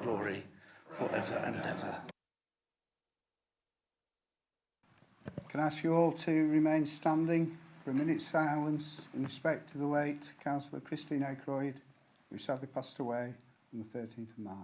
glory forever and ever. Can I ask you all to remain standing for a minute's silence in respect to the late Councillor Christine Aykroyd, who sadly passed away on the 13th of March.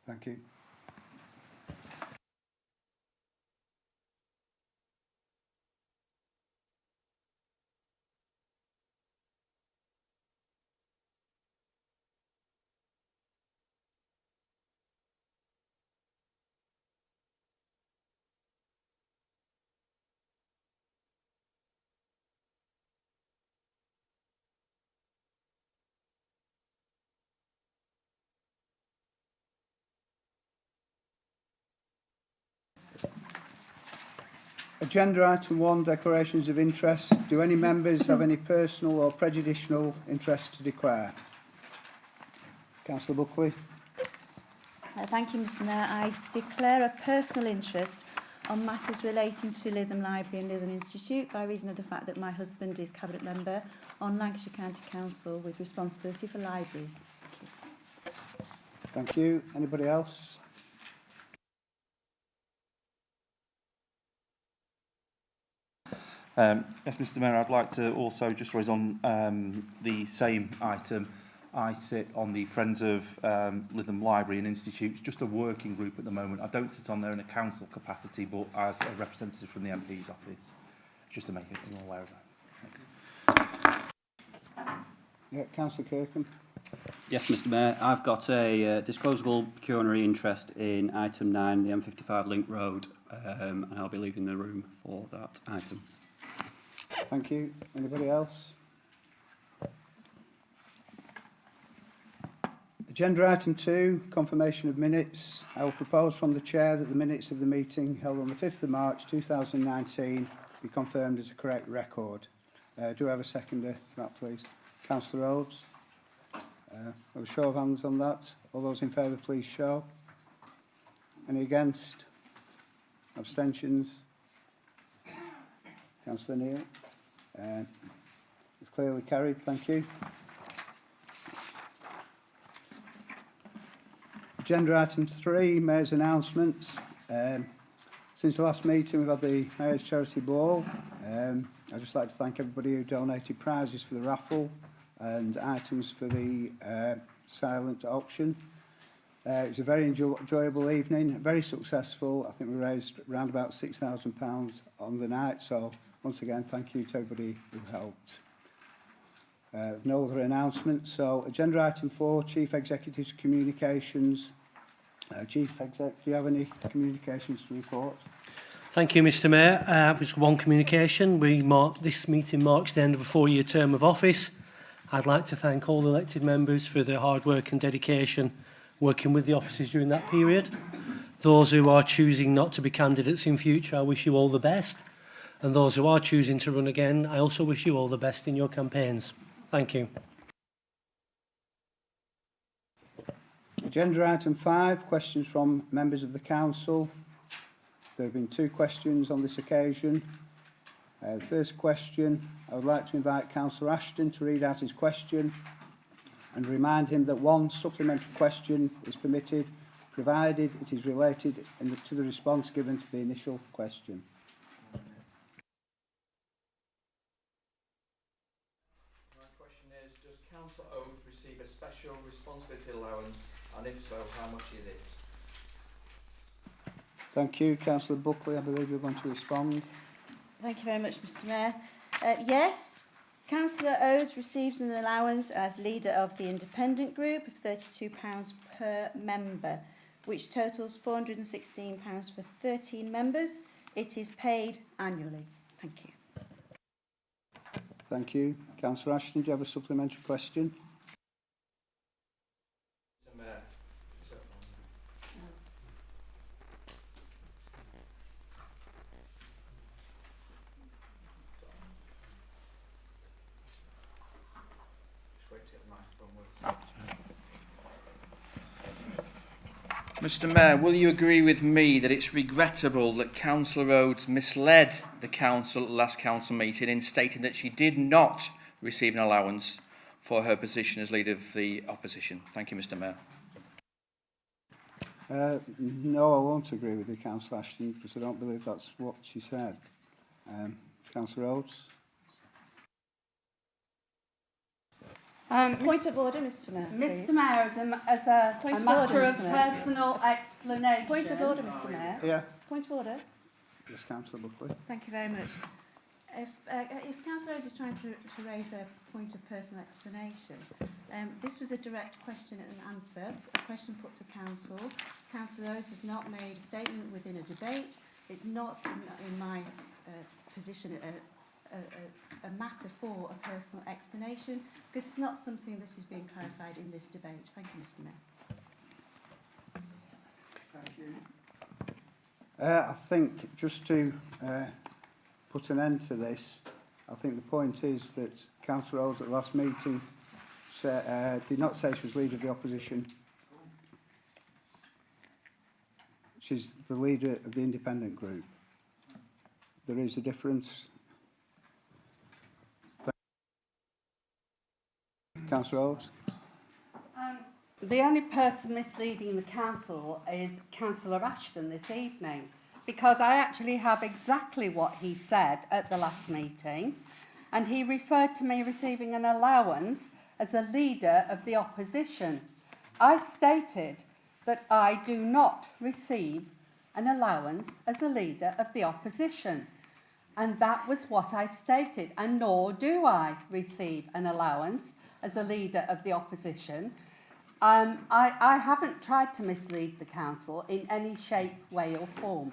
Thank you. Agenda item 1, declarations of interest. Do any members have any personal or prejudicial interest to declare? Councillor Buckley. Thank you, Mr Mayor. I declare a personal interest on matters relating to Lytham Library and Lytham Institute by reason of the fact that my husband is Cabinet Member on Lancashire County Council with responsibility for libraries. Thank you. Anybody else? Yes, Mr Mayor, I'd like to also just raise on the same item. I sit on the Friends of Lytham Library and Institutes, just a working group at the moment. I don't sit on there in a council capacity, but as a representative from the MP's office, just to make everyone aware of that. Thanks. Yeah, Councillor Kirkham. Yes, Mr Mayor, I've got a disclosable pecuniary interest in item 9, the M55 Link Road, and I'll be leaving the room for that item. Thank you. Anybody else? Agenda item 2, confirmation of minutes. I will propose from the Chair that the minutes of the meeting held on the 5th of March 2019 be confirmed as a correct record. Do I have a seconder for that, please? Councillor Rhodes. A show of hands on that. All those in favour, please show. Any against? Abstentions? Councillor Neal. It's clearly carried. Thank you. Agenda item 3, Mayor's announcements. Since the last meeting, we've had the Mayor's Charity Ball. I'd just like to thank everybody who donated prizes for the raffle and items for the silent auction. It was a very enjoyable evening, very successful. I think we raised around about £6,000 on the night. So once again, thank you to everybody who helped. No other announcements. So agenda item 4, Chief Executive's Communications. Chief Exec, do you have any communications to report? Thank you, Mr Mayor. Just one communication. This meeting marks the end of a 4-year term of office. I'd like to thank all the elected members for their hard work and dedication working with the officers during that period. Those who are choosing not to be candidates in future, I wish you all the best. And those who are choosing to run again, I also wish you all the best in your campaigns. Thank you. Agenda item 5, questions from members of the Council. There have been 2 questions on this occasion. The first question, I would like to invite Councillor Ashton to read out his question and remind him that 1 supplementary question is permitted, provided it is related to the response given to the initial question. My question is, does Councillor Oates receive a special responsibility allowance, and if so, how much is it? Thank you. Councillor Buckley, I believe you're going to respond. Thank you very much, Mr Mayor. Yes, Councillor Oates receives an allowance as leader of the independent group of £32 per member, which totals £416 for 13 members. It is paid annually. Thank you. Thank you. Councillor Ashton, do you have a supplementary question? Mr Mayor. Just wait till the microphone works. Mr Mayor, will you agree with me that it's regrettable that Councillor Rhodes misled the council at the last council meeting in stating that she did not receive an allowance for her position as leader of the opposition? Thank you, Mr Mayor. No, I won't agree with you, Councillor Ashton, because I don't believe that's what she said. Councillor Rhodes? Point of order, Mr Mayor. Mr Mayor, as a Point of matter order, of Mr. Mayor. personal explanation. Point of order, Mr Mayor. Yeah. Point of order. Yes, Councillor Buckley. Thank you very much. If Councillor Rose is trying to raise a point of personal explanation, this was a direct question and answer, a question put to Council. Councillor Rose has not made a statement within a debate. It's not, in my position, a matter for a personal explanation, because it's not something that is being clarified in this debate. Thank you, Mr Mayor. Thank you. I think just to put an end to this, I think the point is that Councillor Rose at the last meeting did not say she was leader of the opposition. She's the leader of the independent group. There is a difference. Councillor Rose? The only person misleading the council is Councillor Ashton this evening, because I actually have exactly what he said at the last meeting, and he referred to me receiving an allowance as a leader of the opposition. I stated that I do not receive an allowance as a leader of the opposition, and that was what I stated, and nor do I receive an allowance as a leader of the opposition. I haven't tried to mislead the council in any shape, way or form.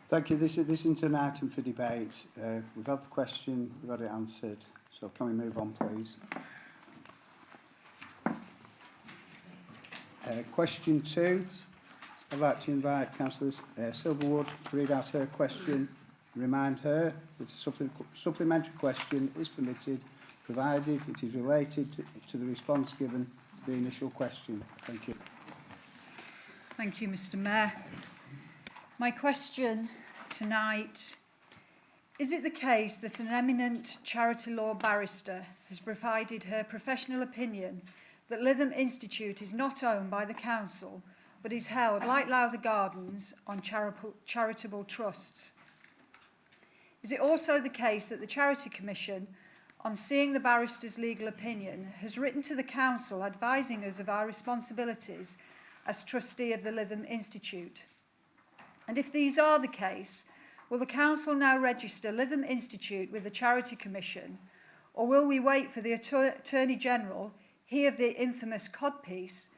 Thank you. This isn't an item for debate. We've had the question, we've had it answered. So can we move on, please? Question 2. I'd like to invite Councillor Silverwood to read out her question. Remind her that a supplementary question is permitted, provided it is related to the response given to the initial question. Thank you. Thank you, Mr Mayor. My question tonight: is it the case that an eminent charity law barrister has provided her professional opinion that Lytham Institute is not owned by the council but is held, like Lowther Gardens, on charitable trusts? Is it also the case that the Charity Commission, on seeing the barrister's legal opinion, has written to the council advising us of our responsibilities as trustee of the Lytham Institute? And if these are the case, will the council now register Lytham Institute with the Charity Commission, or will we wait for the Attorney General, he of the infamous codpiece,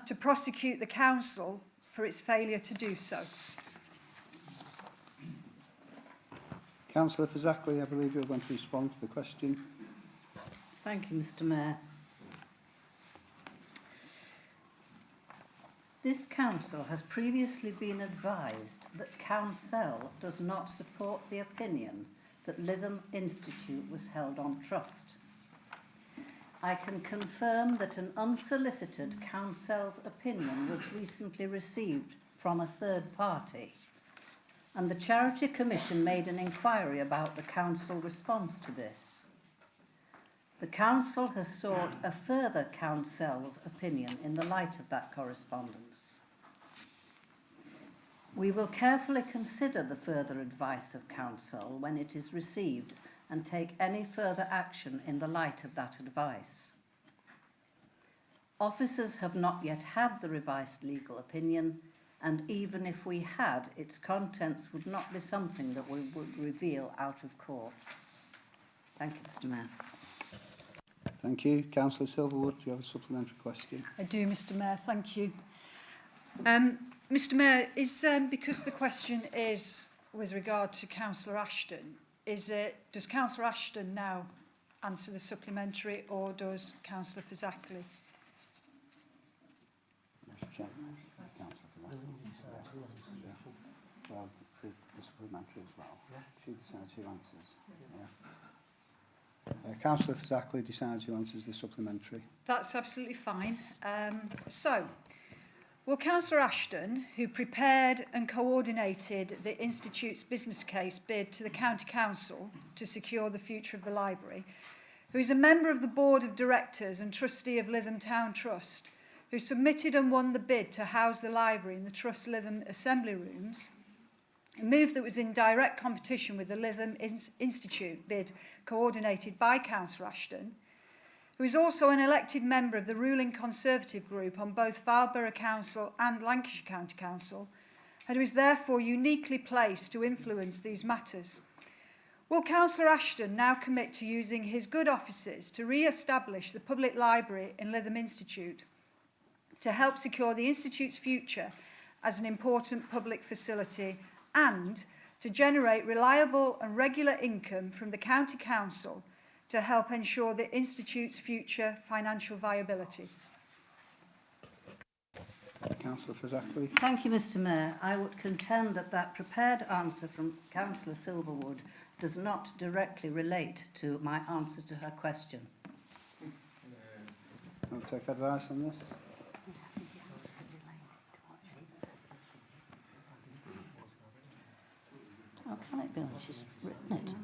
to prosecute the council for its failure to do so? Councillor Fazackley, I believe you're going to respond to the question. Thank you, Mr Mayor. This council has previously been advised that council does not support the opinion that Lytham Institute was held on trust. I can confirm that an unsolicited council's opinion was recently received from a third party, and the Charity Commission made an inquiry about the council response to this. The council has sought a further council's opinion in the light of that correspondence. We will carefully consider the further advice of council when it is received and take any further action in the light of that advice. Officers have not yet had the revised legal opinion, and even if we had, its contents would not be something that we would reveal out of court. Thank you, Mr Mayor. Thank you. Councillor Silverwood, do you have a supplementary question? I do, Mr Mayor, thank you. Mr Mayor, is because the question is with regard to Councillor Ashton, does Councillor Ashton now answer the supplementary, or does Councillor Fazackley? Well, the supplementary as well. She decides who answers. Councillor Fazackley decides who answers the supplementary. That's absolutely fine. So, will Councillor Ashton, who prepared and coordinated the Institute's business case bid to the County Council to secure the future of the library, who is a member of the Board of Directors and trustee of Lytham Town Trust, who submitted and won the bid to house the library in the Trust Lytham Assembly Rooms, a move that was in direct competition with the Lytham Institute bid coordinated by Councillor Ashton, who is also an elected member of the ruling Conservative group on both Fylde Borough Council and Lancashire County Council, and who is therefore uniquely placed to influence these matters. Will Councillor Ashton now commit to using his good offices to re-establish the public library in Lytham Institute, to help secure the Institute's future as an important public facility, and to generate reliable and regular income from the County Council to help ensure the Institute's future financial viability? Councillor Fazackley. Thank you, Mr Mayor. I would contend that that prepared answer from Councillor Silverwood does not directly relate to my answer to her question. I'll take advice on this. How can it be? She's written it.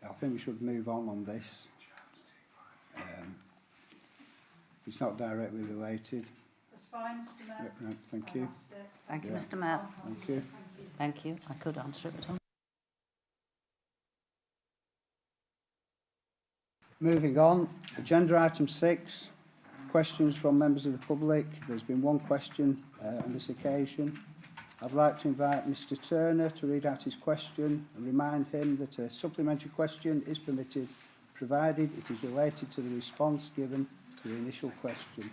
I think we should move on this. It's not directly related. That's fine, Mr Mayor. No, thank you. Thank you, Yeah. Mr Mayor. Thank you. Thank you. I could answer it, but I'm... Moving on, agenda item 6, questions from members of the public. There's been one question on this occasion. I'd like to invite Mr Turner to read out his question and remind him that a supplementary question is permitted, provided it is related to the response given to the initial question.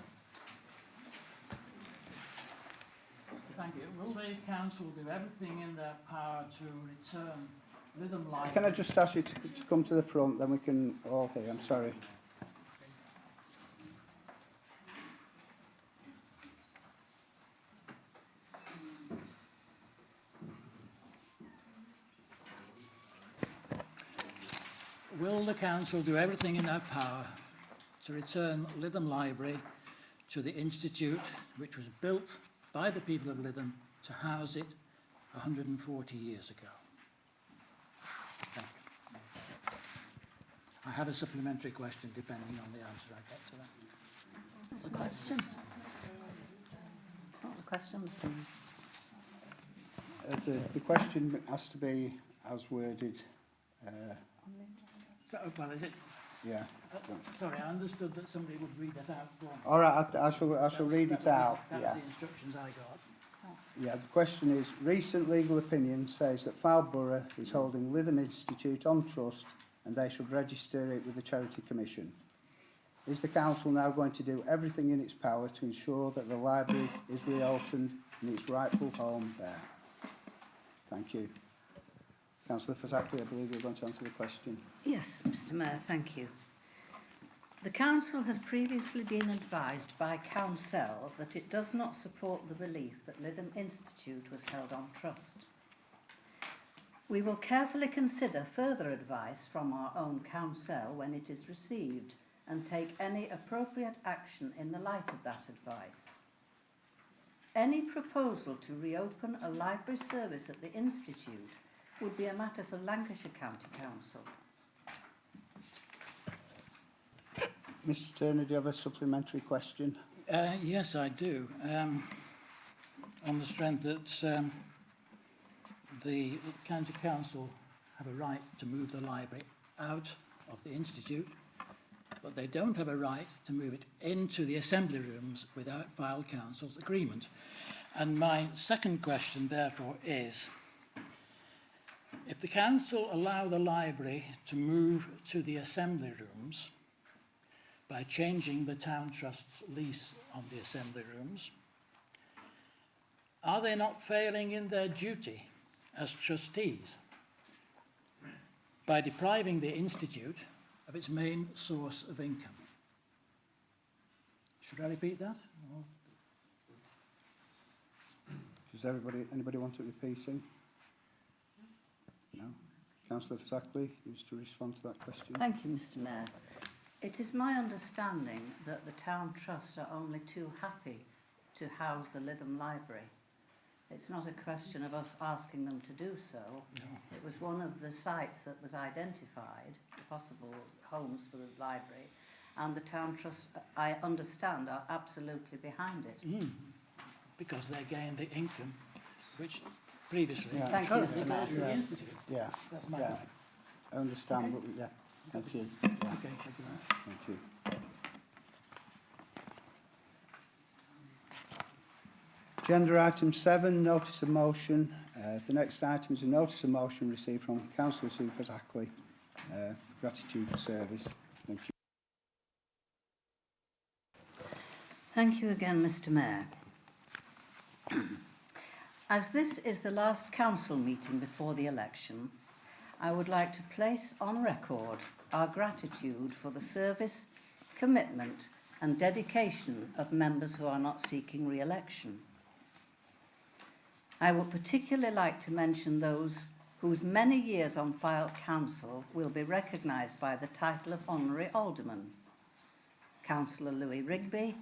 Thank you. Will the council do everything in their power to return Lytham Library? Can I just ask you to come to the front, then we can all hear. I'm sorry. Will the council do everything in their power to return Lytham Library to the Institute, which was built by the people of Lytham to house it 140 years ago? Thank you. I have a supplementary question depending on the answer I get to that. The question. What the question, Mr Mayor? The question has to be as worded. So, well, is it? Yeah. Sorry, I understood that somebody would read that out. Go on. All right, I shall read it out. That's Yeah. the instructions I got. Yeah, the question is, recent legal opinion says that Fylde Borough is holding Lytham Institute on trust and they should register it with the Charity Commission. Is the council now going to do everything in its power to ensure that the library is reopened in its rightful home there? Thank you. Councillor Fazackley, I believe you're going to answer the question. Yes, Mr Mayor, thank you. The Council has previously been advised by Council that it does not support the belief that Lytham Institute was held on trust. We will carefully consider further advice from our own Council when it is received and take any appropriate action in the light of that advice. Any proposal to reopen a library service at the Institute would be a matter for Lancashire County Council. Mr Turner, do you have a supplementary question? Yes, I do. On the strength that the County Council have a right to move the library out of the Institute, but they don't have a right to move it into the assembly rooms without Fylde Council's agreement. And my second question, therefore, is, if the council allow the library to move to the assembly rooms by changing the town trust's lease on the assembly rooms, are they not failing in their duty as trustees by depriving the Institute of its main source of income? Should I repeat that? Or Does anybody want it repeating? No? Councillor Fazackley, you wish to respond to that question? Thank you, Mr Mayor. It is my understanding that the Town Trust are only too happy to house the Lytham Library. It's not a question of us asking them to do so. no? It was one of the sites that was identified, the possible homes for the library, and the Town Trust, I understand, are absolutely behind it. Because they gain the income which previously... Yeah. Thank you, Mr Mayor. goes to the Institute. Yeah, That's my yeah. point. I understand, but yeah, thank you. Yeah, Okay, thank you very much. thank you. Agenda item 7, notice of motion. The next item is a notice of motion received from Councillor Sue Fazackley. Gratitude for service. Thank you. Thank you again, Mr Mayor. As this is the last council meeting before the election, I would like to place on record our gratitude for the service, commitment and dedication of members who are not seeking re-election. I would particularly like to mention those whose many years on Fylde Council will be recognised by the title of Honorary Alderman: Councillor Louis Rigby,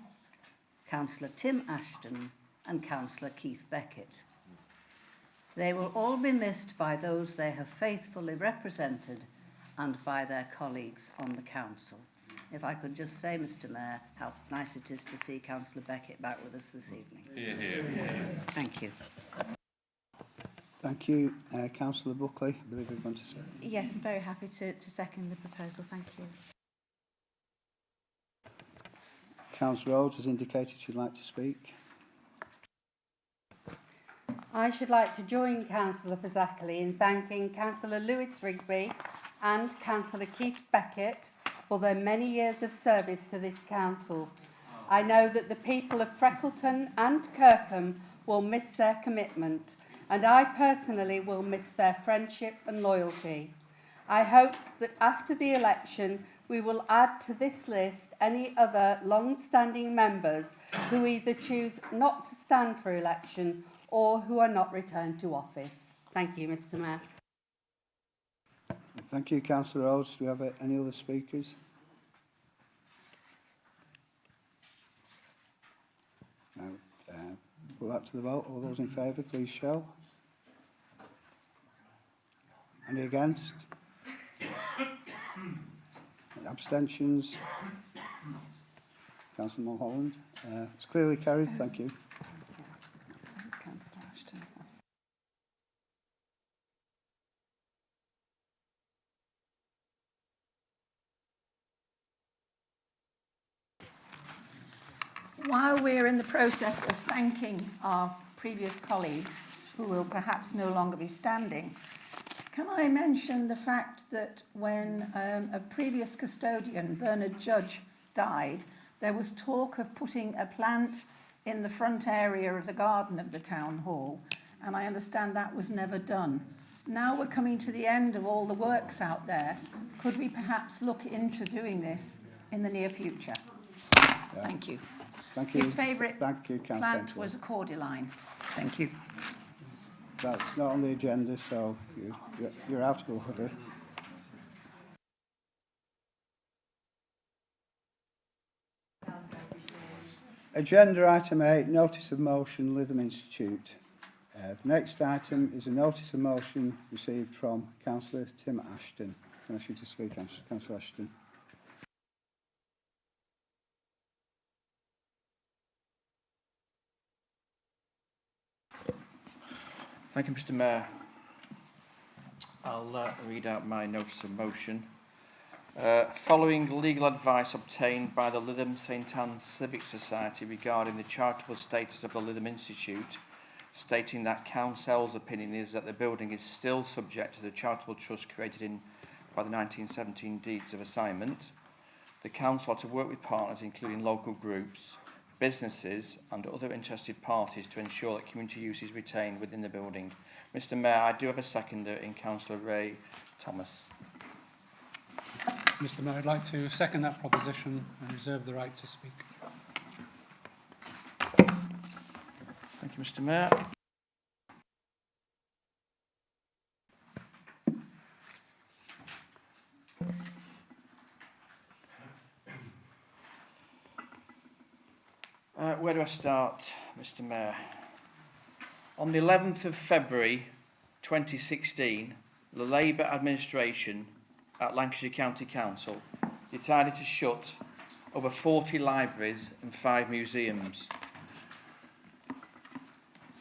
Councillor Tim Ashton and Councillor Keith Beckett. They will all be missed by those they have faithfully represented and by their colleagues on the council. If I could just say, Mr Mayor, how nice it is to see Councillor Beckett back with us this evening. Thank you. Thank you. Councillor Buckley, I believe you want to say. Yes, I'm very happy to second the proposal. Thank you. Councillor Rhodes has indicated she'd like to speak. I should like to join Councillor Fazackley in thanking Councillor Lewis Rigby and Councillor Keith Beckett for their many years of service to this council. I know that the people of Freckleton and Kirkham will miss their commitment, and I personally will miss their friendship and loyalty. I hope that after the election we will add to this list any other long-standing members who either choose not to stand for election or who are not returned to office. Thank you, Mr Mayor. Thank you, Councillor Rhodes. Do we have any other speakers? No. Put that to the vote. All those in favour, please show. Any against? Abstentions? Councillor Mulholland. It's clearly carried. Thank you. Councillor Ashton. While we're in the process of thanking our previous colleagues, who will perhaps no longer be standing, can I mention the fact that when a previous custodian, Bernard Judge, died, there was talk of putting a plant in the front area of the garden of the town hall, and I understand that was never done. Now we're coming to the end of all the works out there. Could we perhaps look into doing this in the near future? Thank you. Thank you. His favourite Councillor plant was a cordyline. Thank you. That's not on the agenda, so you're out of order. Agenda item 8, notice of motion, Lytham Institute. The next item is a notice of motion received from Councillor Tim Ashton. Can I ask you to speak, Councillor Ashton? Thank you, Mr Mayor. I'll read out my notice of motion. Following legal advice obtained by the Lytham St Anne's Civic Society regarding the charitable status of the Lytham Institute, stating that Council's opinion is that the building is still subject to the charitable trust created by the 1917 deeds of assignment, the Council are to work with partners including local groups, businesses and other interested parties to ensure that community use is retained within the building. Mr Mayor, I do have a seconder in Councillor Ray Thomas. Mr Mayor, I'd like to second that proposition and reserve the right to speak. Thank you, Mr Mayor. Where do I start, Mr Mayor? On the 11th of February 2016, the Labour administration at Lancashire County Council decided to shut over 40 libraries and 5 museums.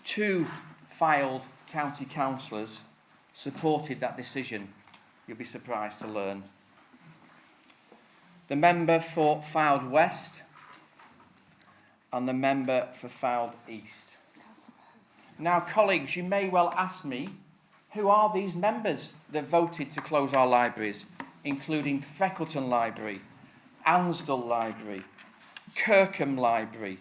2 filed county councillors supported that decision, you'll be surprised to learn. The member for Fylde West and the member for Fylde East. Now, colleagues, you may well ask me, who are these members that voted to close our libraries, including Freckleton Library, Ansdell Library, Kirkham Library,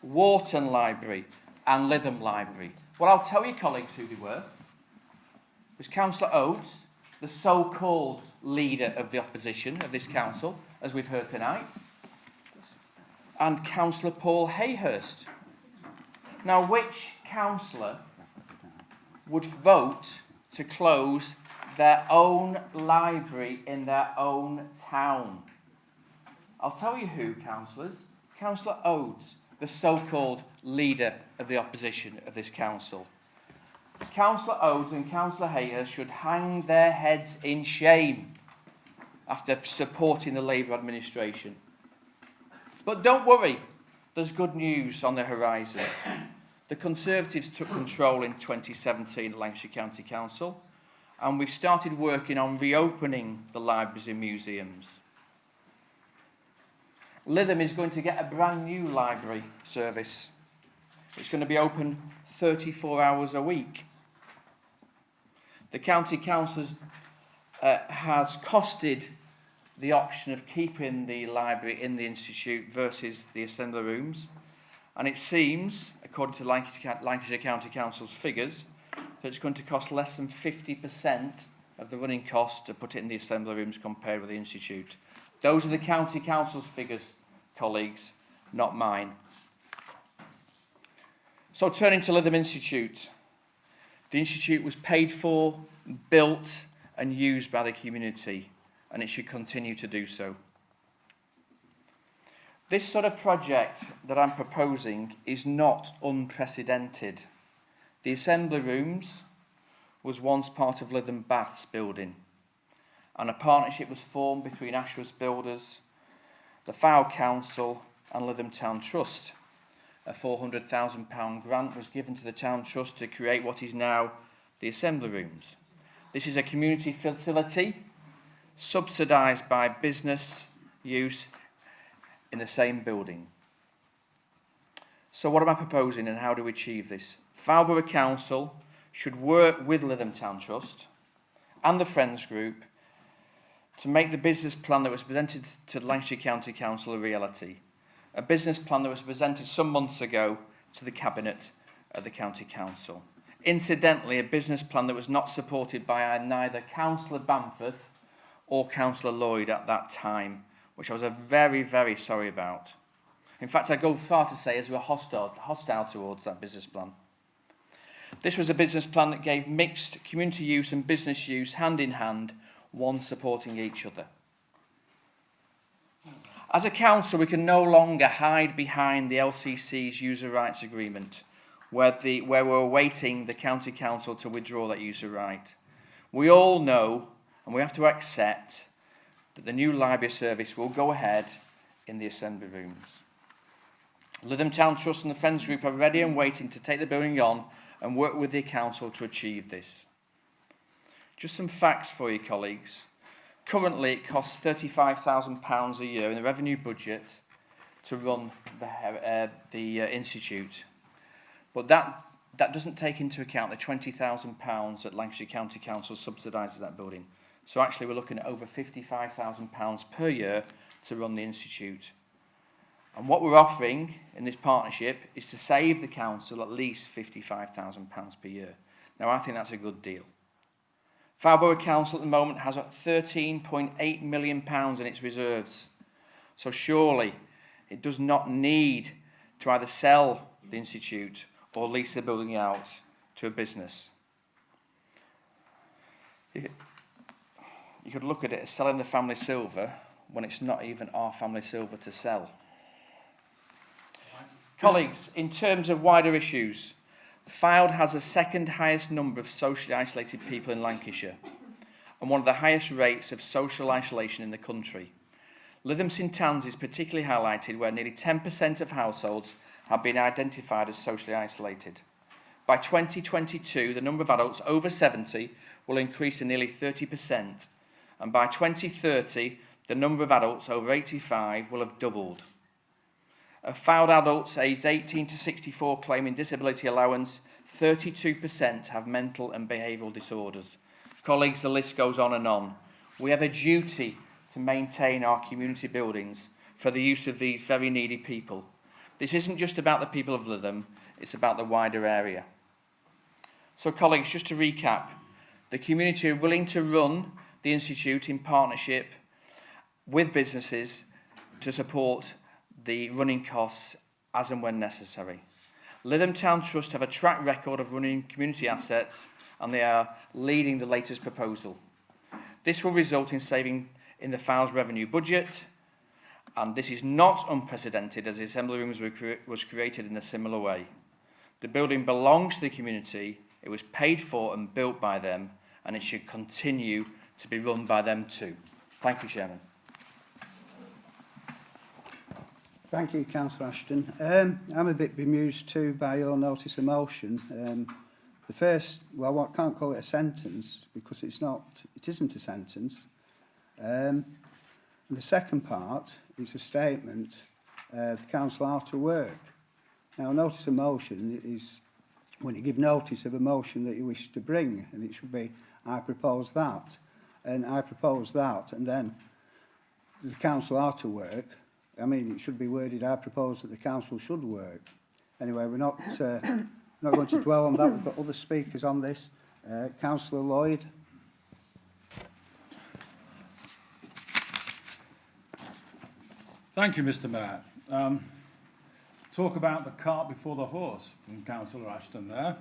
Wharton Library and Lytham Library? Well, I'll tell you, colleagues, who they were. It was Councillor Oates, the so-called leader of the opposition of this council, as we've heard tonight, and Councillor Paul Hayhurst. Now, which councillor would vote to close their own library in their own town? I'll tell you who, councillors. Councillor Oates, the so-called leader of the opposition of this council. Councillor Oates and Councillor Hayhurst should hang their heads in shame after supporting the Labour administration. But don't worry, there's good news on the horizon. The Conservatives took control in 2017 at Lancashire County Council, and we've started working on reopening the libraries and museums. Lytham is going to get a brand new library service. It's going to be open 34 hours a week. The County Council has costed the option of keeping the library in the Institute versus the Assembly Rooms, and it seems, according to Lancashire County Council's figures, that it's going to cost less than 50% of the running cost to put it in the Assembly Rooms compared with the Institute. Those are the County Council's figures, colleagues, not mine. So turning to Lytham Institute. The Institute was paid for, built and used by the community, and it should continue to do so. This sort of project that I'm proposing is not unprecedented. The Assembly Rooms was once part of Lytham Baths building, and a partnership was formed between Ashworth Builders, the Fylde Council and Lytham Town Trust. A £400,000 grant was given to the Town Trust to create what is now the Assembly Rooms. This is a community facility subsidised by business use in the same building. So what am I proposing and how do we achieve this? Fylde Borough Council should work with Lytham Town Trust and the Friends Group to make the business plan that was presented to Lancashire County Council a reality. A business plan that was presented some months ago to the Cabinet of the County Council. Incidentally, a business plan that was not supported by neither Councillor Bamforth or Councillor Lloyd at that time, which I was very, very sorry about. In fact, I go far to say as we were hostile towards that business plan. This was a business plan that gave mixed community use and business use hand in hand, one supporting each other. As a council, we can no longer hide behind the LCC's user rights agreement, where we're awaiting the County Council to withdraw that user right. We all know, and we have to accept, that the new library service will go ahead in the Assembly Rooms. Lytham Town Trust and the Friends Group are ready and waiting to take the building on and work with the council to achieve this. Just some facts for you, colleagues. Currently, it costs £35,000 a year in the revenue budget to run the institute. But that doesn't take into account the £20,000 that Lancashire County Council subsidises that building. So actually, we're looking at over £55,000 per year to run the institute. And what we're offering in this partnership is to save the council at least £55,000 per year. Now, I think that's a good deal. Fylborough Council at the moment has £13.8 million in its reserves. So surely it does not need to either sell the institute or lease the building out to a business. You could look at it as selling the family silver when it's not even our family silver to sell. Colleagues, in terms of wider issues, Fylde has the second highest number of socially isolated people in Lancashire and one of the highest rates of social isolation in the country. Lytham St Anne's is particularly highlighted, where nearly 10% of households have been identified as socially isolated. By 2022, the number of adults over 70 will increase to nearly 30%, and by 2030, the number of adults over 85 will have doubled. Of Fylde adults aged 18 to 64 claiming disability allowance, 32% have mental and behavioural disorders. Colleagues, the list goes on and on. We have a duty to maintain our community buildings for the use of these very needy people. This isn't just about the people of Lytham, it's about the wider area. So colleagues, just to recap, the community are willing to run the Institute in partnership with businesses to support the running costs as and when necessary. Lytham Town Trust have a track record of running community assets, and they are leading the latest proposal. This will result in saving in the Fylde's revenue budget, and this is not unprecedented, as the Assembly Rooms was created in a similar way. The building belongs to the community, it was paid for and built by them, and it should continue to be run by them too. Thank you, Chairman. Thank you, Councillor Ashton. I'm a bit bemused too by your notice of motion. The first, well, I can't call it a sentence because it isn't a sentence. And the second part is a statement, the council are to work. Now, a notice of motion is when you give notice of a motion that you wish to bring, and it should be, I propose that, and I propose that, and then the council are to work. I mean, it should be worded, I propose that the council should work. Anyway, we're not going to dwell on that. We've got other speakers on this. Councillor Lloyd. Thank you, Mr Mayor. Talk about the cart before the horse from Councillor Ashton there.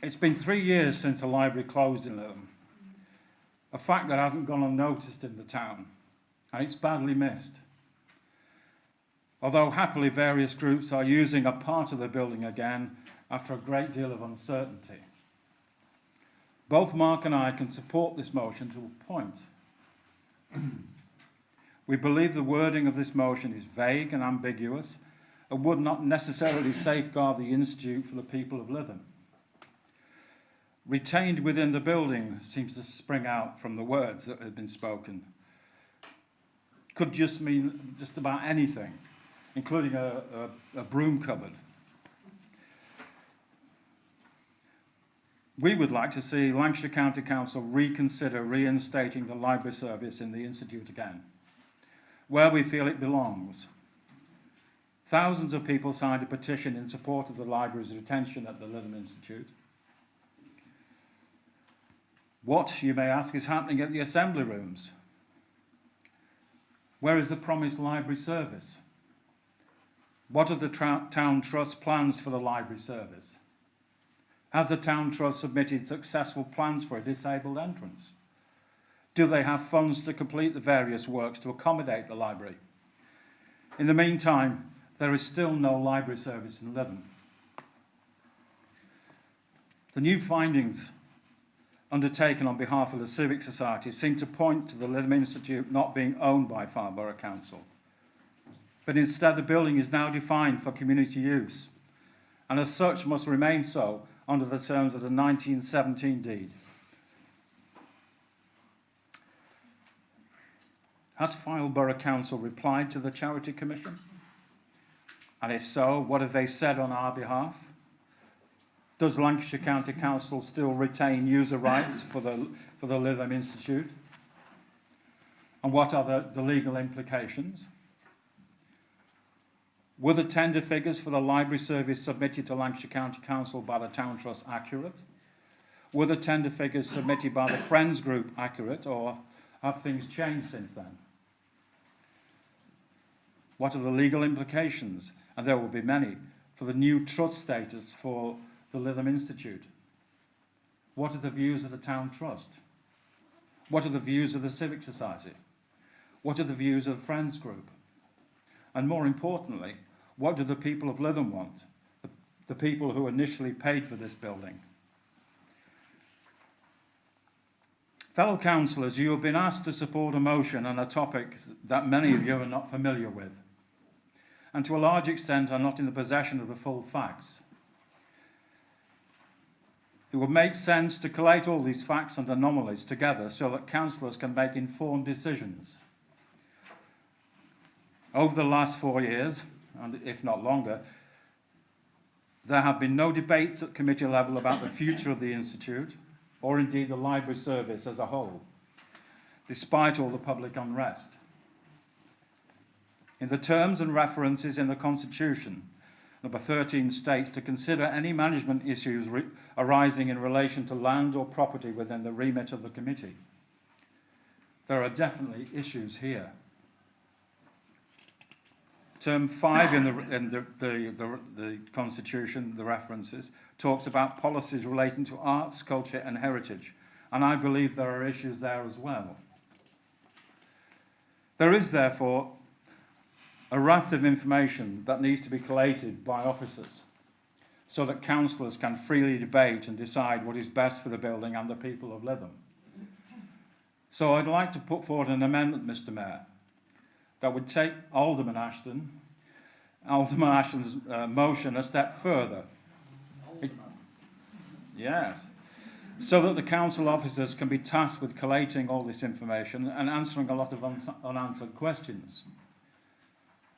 It's been 3 years since the library closed in Lytham, a fact that hasn't gone unnoticed in the town, and it's badly missed. Although happily various groups are using a part of the building again after a great deal of uncertainty. Both Mark and I can support this motion to a point. We believe the wording of this motion is vague and ambiguous and would not necessarily safeguard the Institute for the people of Lytham. Retained within the building seems to spring out from the words that have been spoken. Could just mean just about anything, including a broom cupboard. We would like to see Lancashire County Council reconsider reinstating the library service in the Institute again, where we feel it belongs. Thousands of people signed a petition in support of the library's retention at the Lytham Institute. What, you may ask, is happening at the Assembly Rooms? Where is the promised library service? What are the Town Trust plans for the library service? Has the Town Trust submitted successful plans for a disabled entrance? Do they have funds to complete the various works to accommodate the library? In the meantime, there is still no library service in Lytham. The new findings undertaken on behalf of the Civic Society seem to point to the Lytham Institute not being owned by Fylborough Council. But instead the building is now defined for community use, and as such must remain so under the terms of the 1917 deed. Has Fylde Borough Council replied to the Charity Commission? And if so, what have they said on our behalf? Does Lancashire County Council still retain user rights for the Lytham Institute? And what are the legal implications? Were the tender figures for the library service submitted to Lancashire County Council by the Town Trust accurate? Were the tender figures submitted by the Friends Group accurate, or have things changed since then? What are the legal implications, and there will be many, for the new trust status for the Lytham Institute? What are the views of the Town Trust? What are the views of the Civic Society? What are the views of the Friends Group? And more importantly, what do the people of Lytham want? The people who initially paid for this building. Fellow councillors, you have been asked to support a motion on a topic that many of you are not familiar with, and to a large extent are not in the possession of the full facts. It would make sense to collate all these facts and anomalies together so that councillors can make informed decisions. Over the last 4 years, and if not longer, there have been no debates at committee level about the future of the Institute, or indeed the library service as a whole, despite all the public unrest. In the terms and references in the Constitution, number 13 states to consider any management issues arising in relation to land or property within the remit of the committee. There are definitely issues here. Term 5 in the Constitution, the references, talks about policies relating to arts, culture and heritage, and I believe there are issues there as well. There is, therefore, a raft of information that needs to be collated by officers so that councillors can freely debate and decide what is best for the building and the people of Lytham. So I'd like to put forward an amendment, Mr. Mayor, that would take Alderman Ashton's motion a step further. Yes. So that the council officers can be tasked with collating all this information and answering a lot of unanswered questions,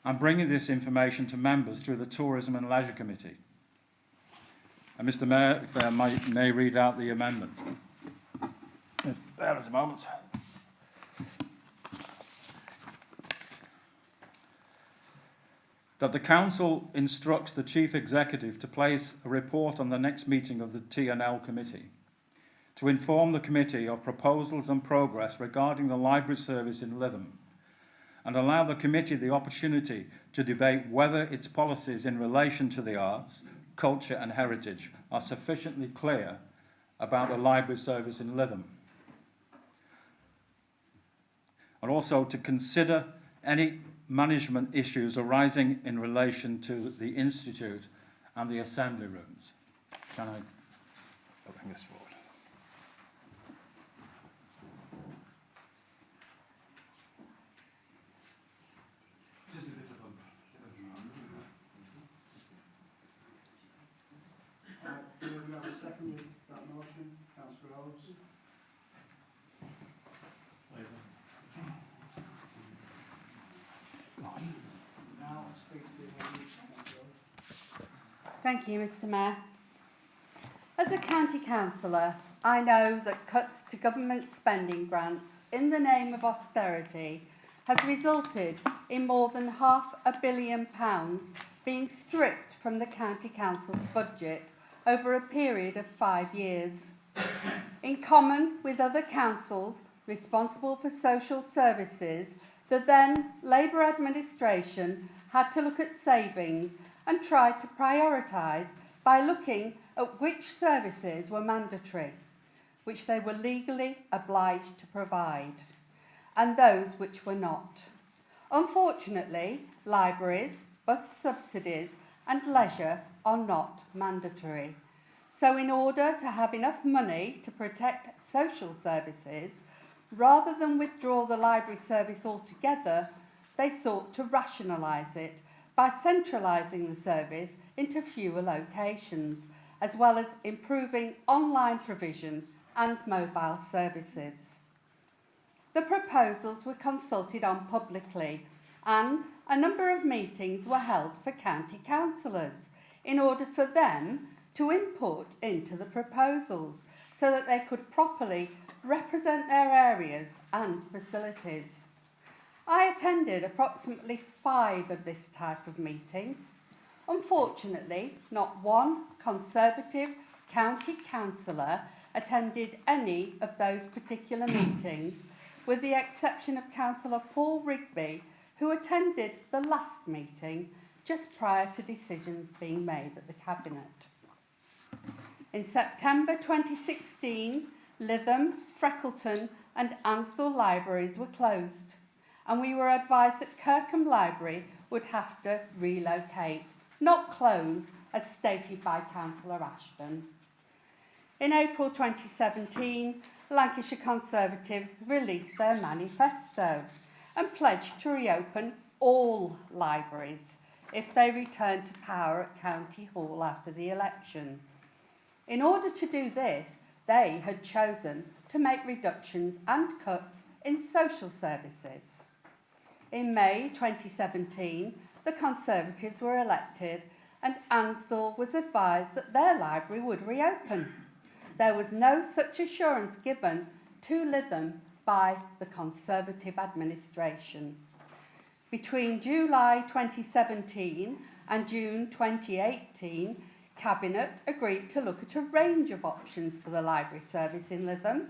and bringing this information to members through the Tourism and Leisure Committee. And Mr. Mayor, if I may read out the amendment. There is a moment. That the Council instructs the Chief Executive to place a report on the next meeting of the T&L Committee, to inform the Committee of proposals and progress regarding the library service in Lytham, and allow the Committee the opportunity to debate whether its policies in relation to the arts, culture and heritage are sufficiently clear about the library service in Lytham. And also to consider any management issues arising in relation to the Institute and the assembly rooms. Can I bring this forward? Do we have a second with that motion, Councillor Rhodes? Now speaks the amendment, Councillor Rhodes. Thank you, Mr. Mayor. As a county councillor, I know that cuts to government spending grants in the name of austerity has resulted in more than £500 million being stripped from the county council's budget over a period of 5 years. In common with other councils responsible for social services, the then Labour administration had to look at savings and tried to prioritise by looking at which services were mandatory, which they were legally obliged to provide, and those which were not. Unfortunately, libraries, bus subsidies and leisure are not mandatory. So in order to have enough money to protect social services, rather than withdraw the library service altogether, they sought to rationalise it by centralising the service into fewer locations, as well as improving online provision and mobile services. The proposals were consulted on publicly and a number of meetings were held for county councillors in order for them to input into the proposals so that they could properly represent their areas and facilities. I attended approximately 5 of this type of meeting. Unfortunately, not one Conservative county councillor attended any of those particular meetings, with the exception of Councillor Paul Rigby, who attended the last meeting just prior to decisions being made at the Cabinet. In September 2016, Lytham, Freckleton and Ansdell libraries were closed, and we were advised that Kirkham Library would have to relocate, not close, as stated by Councillor Ashton. In April 2017, Lancashire Conservatives released their manifesto and pledged to reopen all libraries if they returned to power at County Hall after the election. In order to do this, they had chosen to make reductions and cuts in social services. In May 2017, the Conservatives were elected and Ansdell was advised that their library would reopen. There was no such assurance given to Lytham by the Conservative administration. Between July 2017 and June 2018, Cabinet agreed to look at a range of options for the library service in Lytham.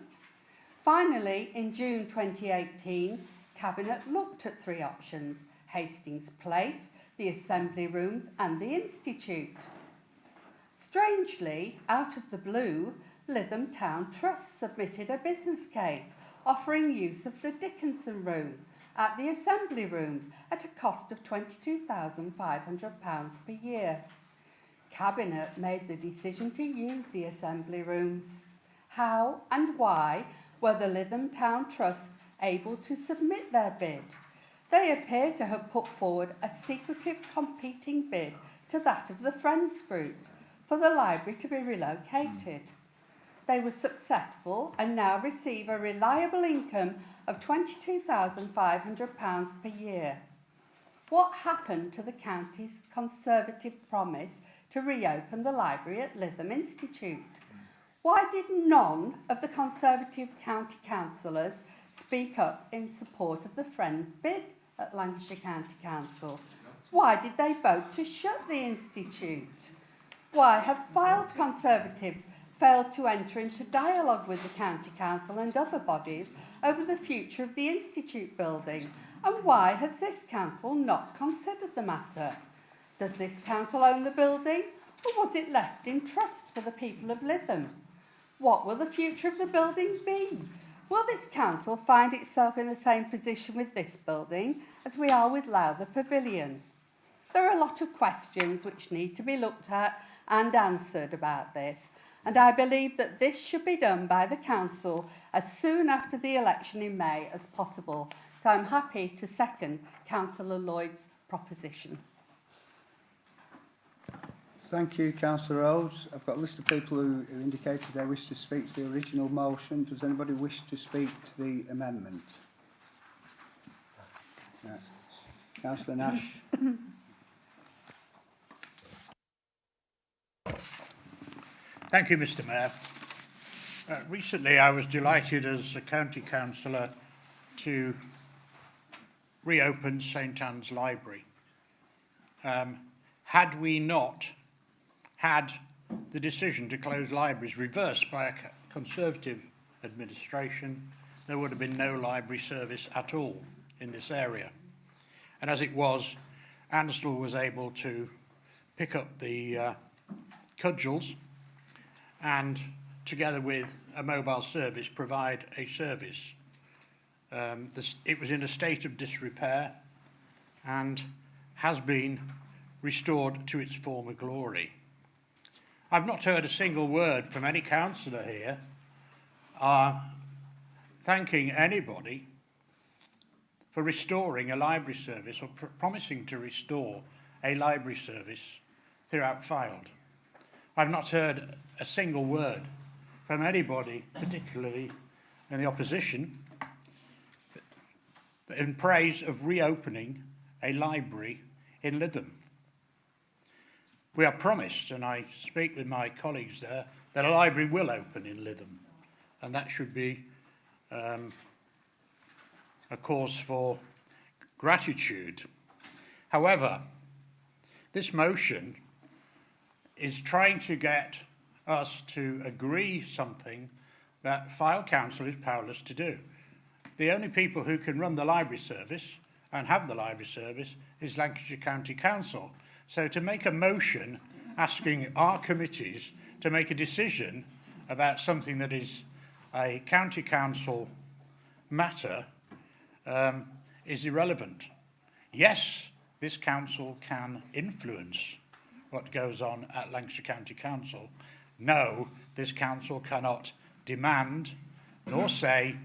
Finally, in June 2018, Cabinet looked at 3 options: Hastings Place, the Assembly Rooms and the Institute. Strangely, out of the blue, Lytham Town Trust submitted a business case offering use of the Dickinson Room at the Assembly Rooms at a cost of £22,500 per year. Cabinet made the decision to use the Assembly Rooms. How and why were the Lytham Town Trust able to submit their bid? They appear to have put forward a secretive competing bid to that of the Friends Group for the library to be relocated. They were successful and now receive a reliable income of £22,500 per year. What happened to the county's Conservative promise to reopen the library at Lytham Institute? Why did none of the Conservative county councillors speak up in support of the Friends bid at Lancashire County Council? Why did they vote to shut the Institute? Why have filed Conservatives failed to enter into dialogue with the County Council and other bodies over the future of the Institute building? And why has this council not considered the matter? Does this council own the building, or was it left in trust for the people of Lytham? What will the future of the building be? Will this council find itself in the same position with this building as we are with Lowther Pavilion? There are a lot of questions which need to be looked at and answered about this, and I believe that this should be done by the council as soon after the election in May as possible. So I'm happy to second Councillor Lloyd's proposition. Thank you, Councillor Rhodes. I've got a list of people who indicated they wish to speak to the original motion. Does anybody wish to speak to the amendment? No. Councillor Nash. Thank you, Mr. Mayor. Recently, I was delighted as a county councillor to reopen St Anne's Library. Had we not had the decision to close libraries reversed by a Conservative administration, there would have been no library service at all in this area. And as it was, Ansdell was able to pick up the cudgels and, together with a mobile service, provide a service. It was in a state of disrepair and has been restored to its former glory. I've not heard a single word from any councillor here thanking anybody for restoring a library service or promising to restore a library service throughout Fylde. I've not heard a single word from anybody, particularly in the opposition, in praise of reopening a library in Lytham. We are promised, and I speak with my colleagues there, that a library will open in Lytham, and that should be a cause for gratitude. However, this motion is trying to get us to agree something that Fylde Council is powerless to do. The only people who can run the library service and have the library service is Lancashire County Council. So to make a motion asking our committees to make a decision about something that is a county council matter is irrelevant. Yes, this council can influence what goes on at Lancashire County Council. No, this council cannot demand nor say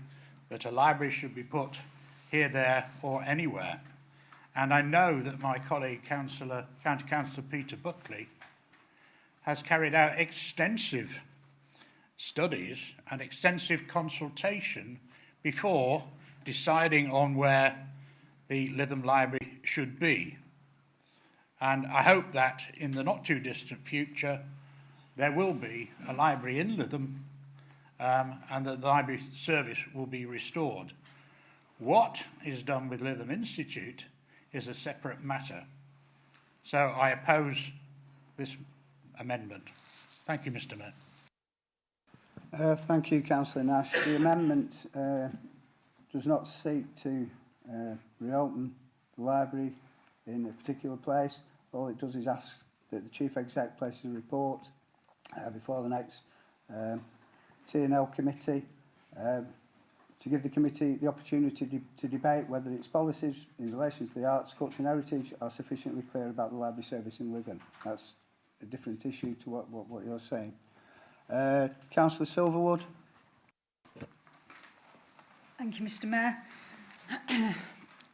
that a library should be put here, there or anywhere. And I know that my colleague County Councillor Peter Buckley has carried out extensive studies and extensive consultation before deciding on where the Lytham Library should be. And I hope that in the not too distant future there will be a library in Lytham and that the library service will be restored. What is done with Lytham Institute is a separate matter. So I oppose this amendment. Thank you, Mr. Mayor. Thank you, Councillor Nash. The amendment does not seek to reopen the library in a particular place. All it does is ask that the Chief Exec places a report before the next T&L committee to give the committee the opportunity to debate whether its policies in relation to the arts, culture and heritage are sufficiently clear about the library service in Lytham. That's a different issue to what you're saying. Councillor Silverwood. Thank you, Mr. Mayor.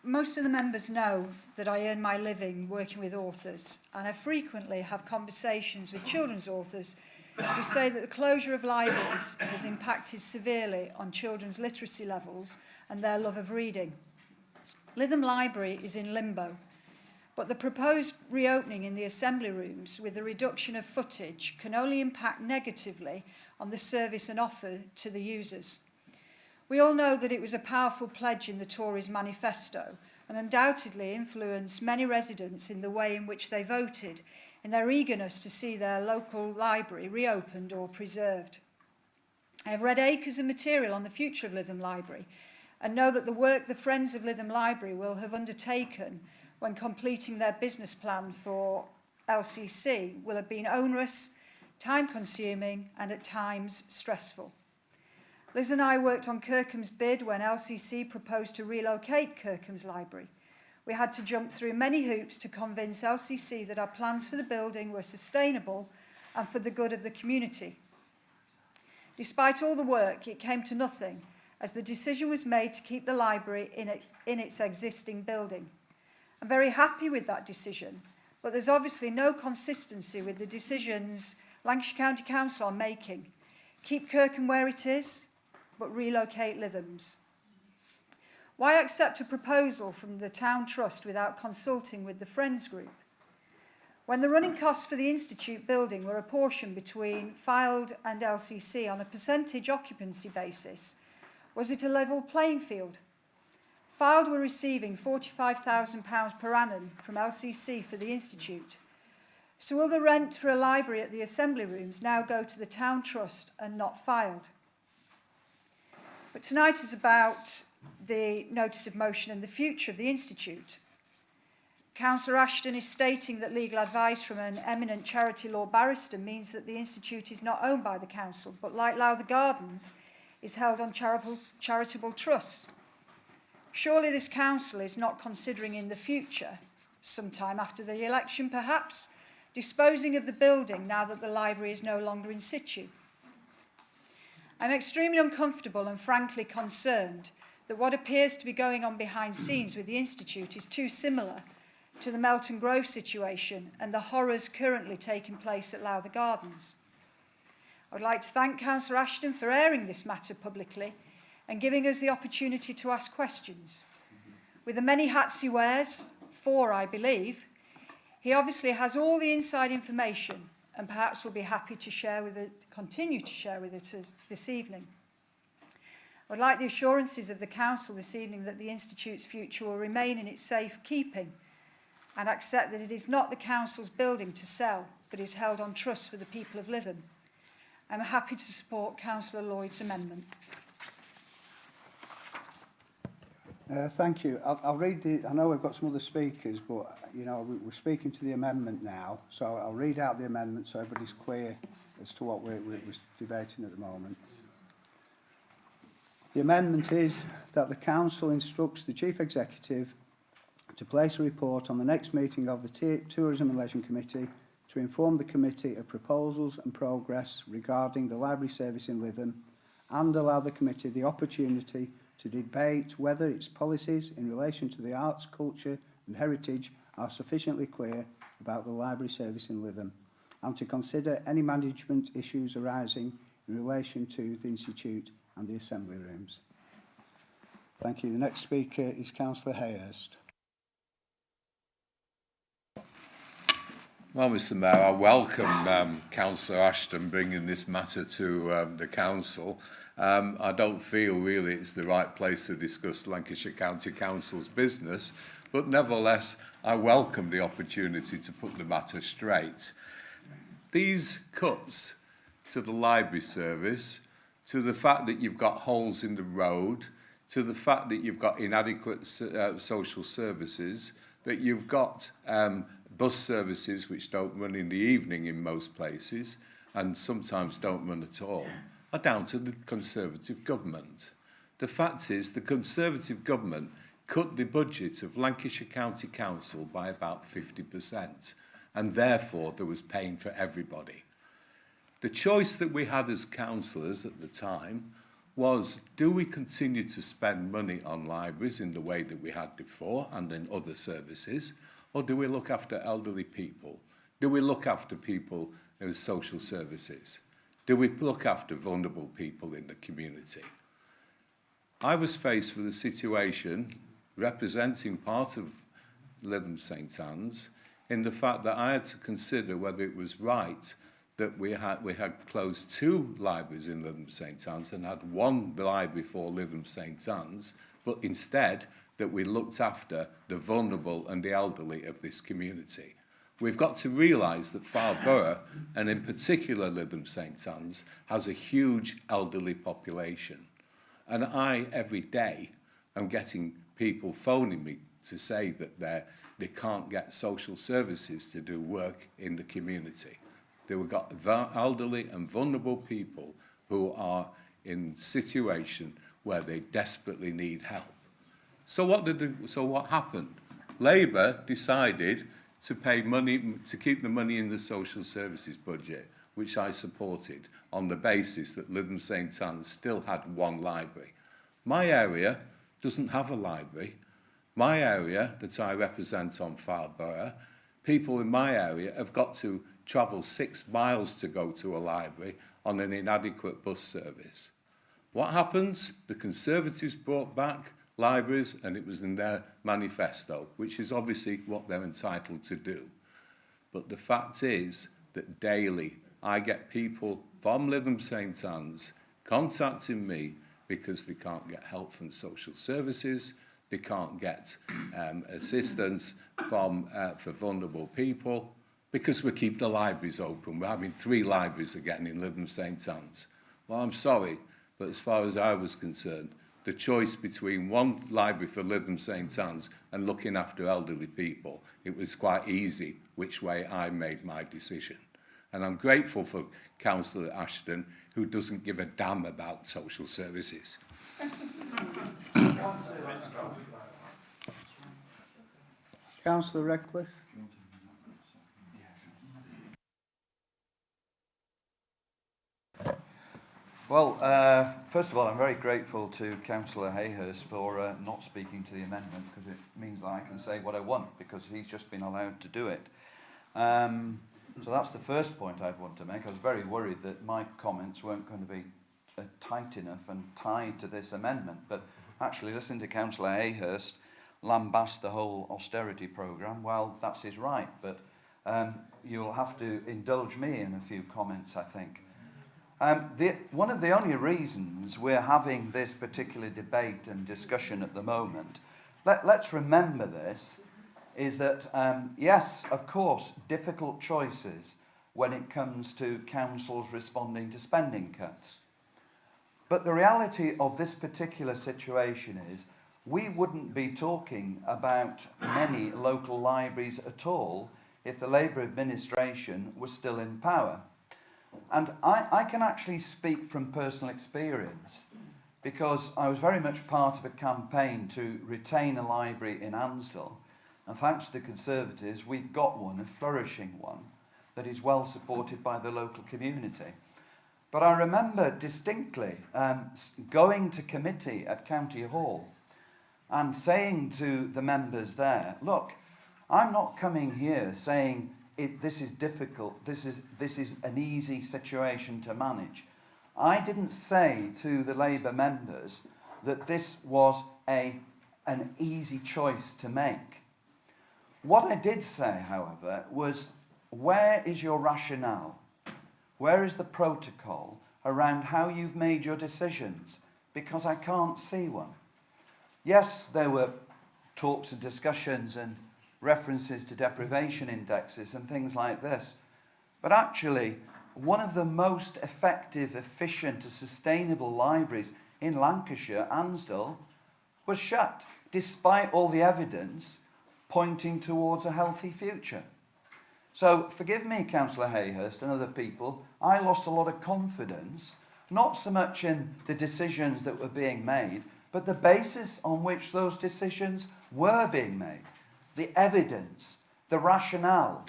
Most of the members know that I earn my living working with authors, and I frequently have conversations with children's authors who say that the closure of libraries has impacted severely on children's literacy levels and their love of reading. Lytham Library is in limbo, but the proposed reopening in the assembly rooms with the reduction of footage can only impact negatively on the service and offer to the users. We all know that it was a powerful pledge in the Tories' manifesto and undoubtedly influenced many residents in the way in which they voted in their eagerness to see their local library reopened or preserved. I have read acres of material on the future of Lytham Library and know that the work the Friends of Lytham Library will have undertaken when completing their business plan for LCC will have been onerous, time-consuming and at times stressful. Liz and I worked on Kirkham's bid when LCC proposed to relocate Kirkham's library. We had to jump through many hoops to convince LCC that our plans for the building were sustainable and for the good of the community. Despite all the work, it came to nothing, as the decision was made to keep the library in its existing building. I'm very happy with that decision, but there's obviously no consistency with the decisions Lancashire County Council are making. Keep Kirkham where it is, but relocate Lythams. Why accept a proposal from the Town Trust without consulting with the Friends Group? When the running costs for the Institute building were apportioned between Fylde and LCC on a percentage occupancy basis, was it a level playing field? Fylde were receiving £45,000 per annum from LCC for the Institute. So will the rent for a library at the Assembly Rooms now go to the Town Trust and not Fylde? But tonight is about the notice of motion and the future of the Institute. Councillor Ashton is stating that legal advice from an eminent charity law barrister means that the Institute is not owned by the council, but like Lowther Gardens, is held on charitable trust. Surely this council is not considering in the future, sometime after the election perhaps, disposing of the building now that the library is no longer in situ. I'm extremely uncomfortable and frankly concerned that what appears to be going on behind scenes with the Institute is too similar to the Melton Grove situation and the horrors currently taking place at Lowther Gardens. I would like to thank Councillor Ashton for airing this matter publicly and giving us the opportunity to ask questions. With the many hats he wears, 4 I believe, he obviously has all the inside information and perhaps will be happy to share with it, continue to share with it this evening. I would like the assurances of the Council this evening that the Institute's future will remain in its safe keeping and accept that it is not the Council's building to sell, but is held on trust for the people of Lytham. I'm happy to support Councillor Lloyd's amendment. Thank you. I'll read the, I know we've got some other speakers, but, you know, we're speaking to the amendment now, so I'll read out the amendment so everybody's clear as to what we're debating at the moment. The amendment is that the Council instructs the Chief Executive to place a report on the next meeting of the Tourism and Leisure Committee to inform the committee of proposals and progress regarding the library service in Lytham and allow the committee the opportunity to debate whether its policies in relation to the arts, culture and heritage are sufficiently clear about the library service in Lytham and to consider any management issues arising in relation to the Institute and the Assembly Rooms. Thank you. The next speaker is Councillor Hayhurst. Well, Mr Mayor, I welcome Councillor Ashton bringing this matter to the Council. I don't feel really it's the right place to discuss Lancashire County Council's business, but nevertheless, I welcome the opportunity to put the matter straight. These cuts to the library service, to the fact that you've got holes in the road, to the fact that you've got inadequate social services, that you've got bus services which don't run in the evening in most places and sometimes don't run at all, are down to the Conservative government. The fact is the Conservative government cut the budget of Lancashire County Council by about 50%, and therefore there was pain for everybody. The choice that we had as councillors at the time was, do we continue to spend money on libraries in the way that we had before and in other services, or do we look after elderly people? Do we look after people in social services? Do we look after vulnerable people in the community? I was faced with a situation representing part of Lytham St Anne's in the fact that I had to consider whether it was right that we had closed 2 libraries in Lytham St Anne's and had 1 library for Lytham St Anne's, but instead that we looked after the vulnerable and the elderly of this community. We've got to realise that Fylde Borough, and in particular Lytham St Anne's, has a huge elderly population. And I, every day, am getting people phoning me to say that they can't get social services to do work in the community. We've got elderly and vulnerable people who are in a situation where they desperately need help. So what happened? Labour decided to pay money, to keep the money in the social services budget, which I supported on the basis that Lytham St Anne's still had 1 library. My area doesn't have a library. My area that I represent on Fylde Borough, people in my area have got to travel 6 miles to go to a library on an inadequate bus service. What happens? The Conservatives brought back libraries, and it was in their manifesto, which is obviously what they're entitled to do. But the fact is that daily I get people from Lytham St Anne's contacting me because they can't get help from social services, they can't get assistance for vulnerable people, because we keep the libraries open. We're having 3 libraries again in Lytham St Anne's. Well, I'm sorry, but as far as I was concerned, the choice between 1 library for Lytham St Anne's and looking after elderly people, it was quite easy which way I made my decision. And I'm grateful for Councillor Ashton, who doesn't give a damn about social services. Councillor Redcliffe. Well, first of all, I'm very grateful to Councillor Hayhurst for not speaking to the amendment, because it means that I can say what I want, because he's just been allowed to do it. So that's the first point I'd want to make. I was very worried that my comments weren't going to be tight enough and tied to this amendment, but actually listening to Councillor Hayhurst, lambast the whole austerity programme, well, that's his right, but you'll have to indulge me in a few comments, I think. One of the only reasons we're having this particular debate and discussion at the moment, let's remember this, is that, yes, of course, difficult choices when it comes to councils responding to spending cuts. But the reality of this particular situation is we wouldn't be talking about many local libraries at all if the Labour administration was still in power. And I can actually speak from personal experience because I was very much part of a campaign to retain a library in Ansdell. And thanks to the Conservatives, we've got one, a flourishing one, that is well supported by the local community. But I remember distinctly going to committee at County Hall and saying to the members there, look, I'm not coming here saying this is difficult, this is an easy situation to manage. I didn't say to the Labour members that this was an easy choice to make. What I did say, however, was where is your rationale? Where is the protocol around how you've made your decisions? Because I can't see one. Yes, there were talks and discussions and references to deprivation indexes and things like this. But actually, one of the most effective, efficient and sustainable libraries in Lancashire, Ansdell, was shut, despite all the evidence pointing towards a healthy future. So forgive me, Councillor Hayhurst and other people, I lost a lot of confidence, not so much in the decisions that were being made, but the basis on which those decisions were being made. The evidence, the rationale,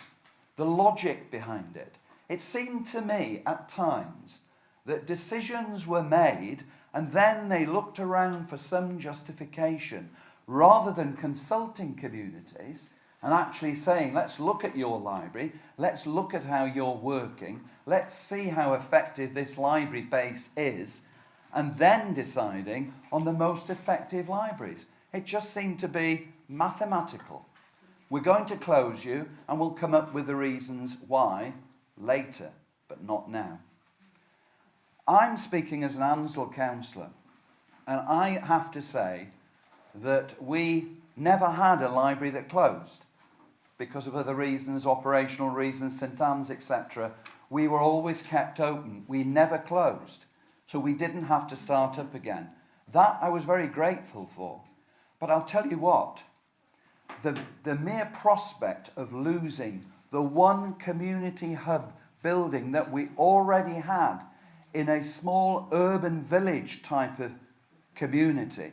the logic behind it. It seemed to me at times that decisions were made and then they looked around for some justification rather than consulting communities and actually saying, let's look at your library, let's look at how you're working, let's see how effective this library base is, and then deciding on the most effective libraries. It just seemed to be mathematical. We're going to close you and we'll come up with the reasons why later, but not now. I'm speaking as an Ansdell councillor, and I have to say that we never had a library that closed because of other reasons, operational reasons, St Anne's, etc. We were always kept open. We never closed. So we didn't have to start up again. That I was very grateful for. But I'll tell you what, the mere prospect of losing the one community hub building that we already had in a small urban village type of community,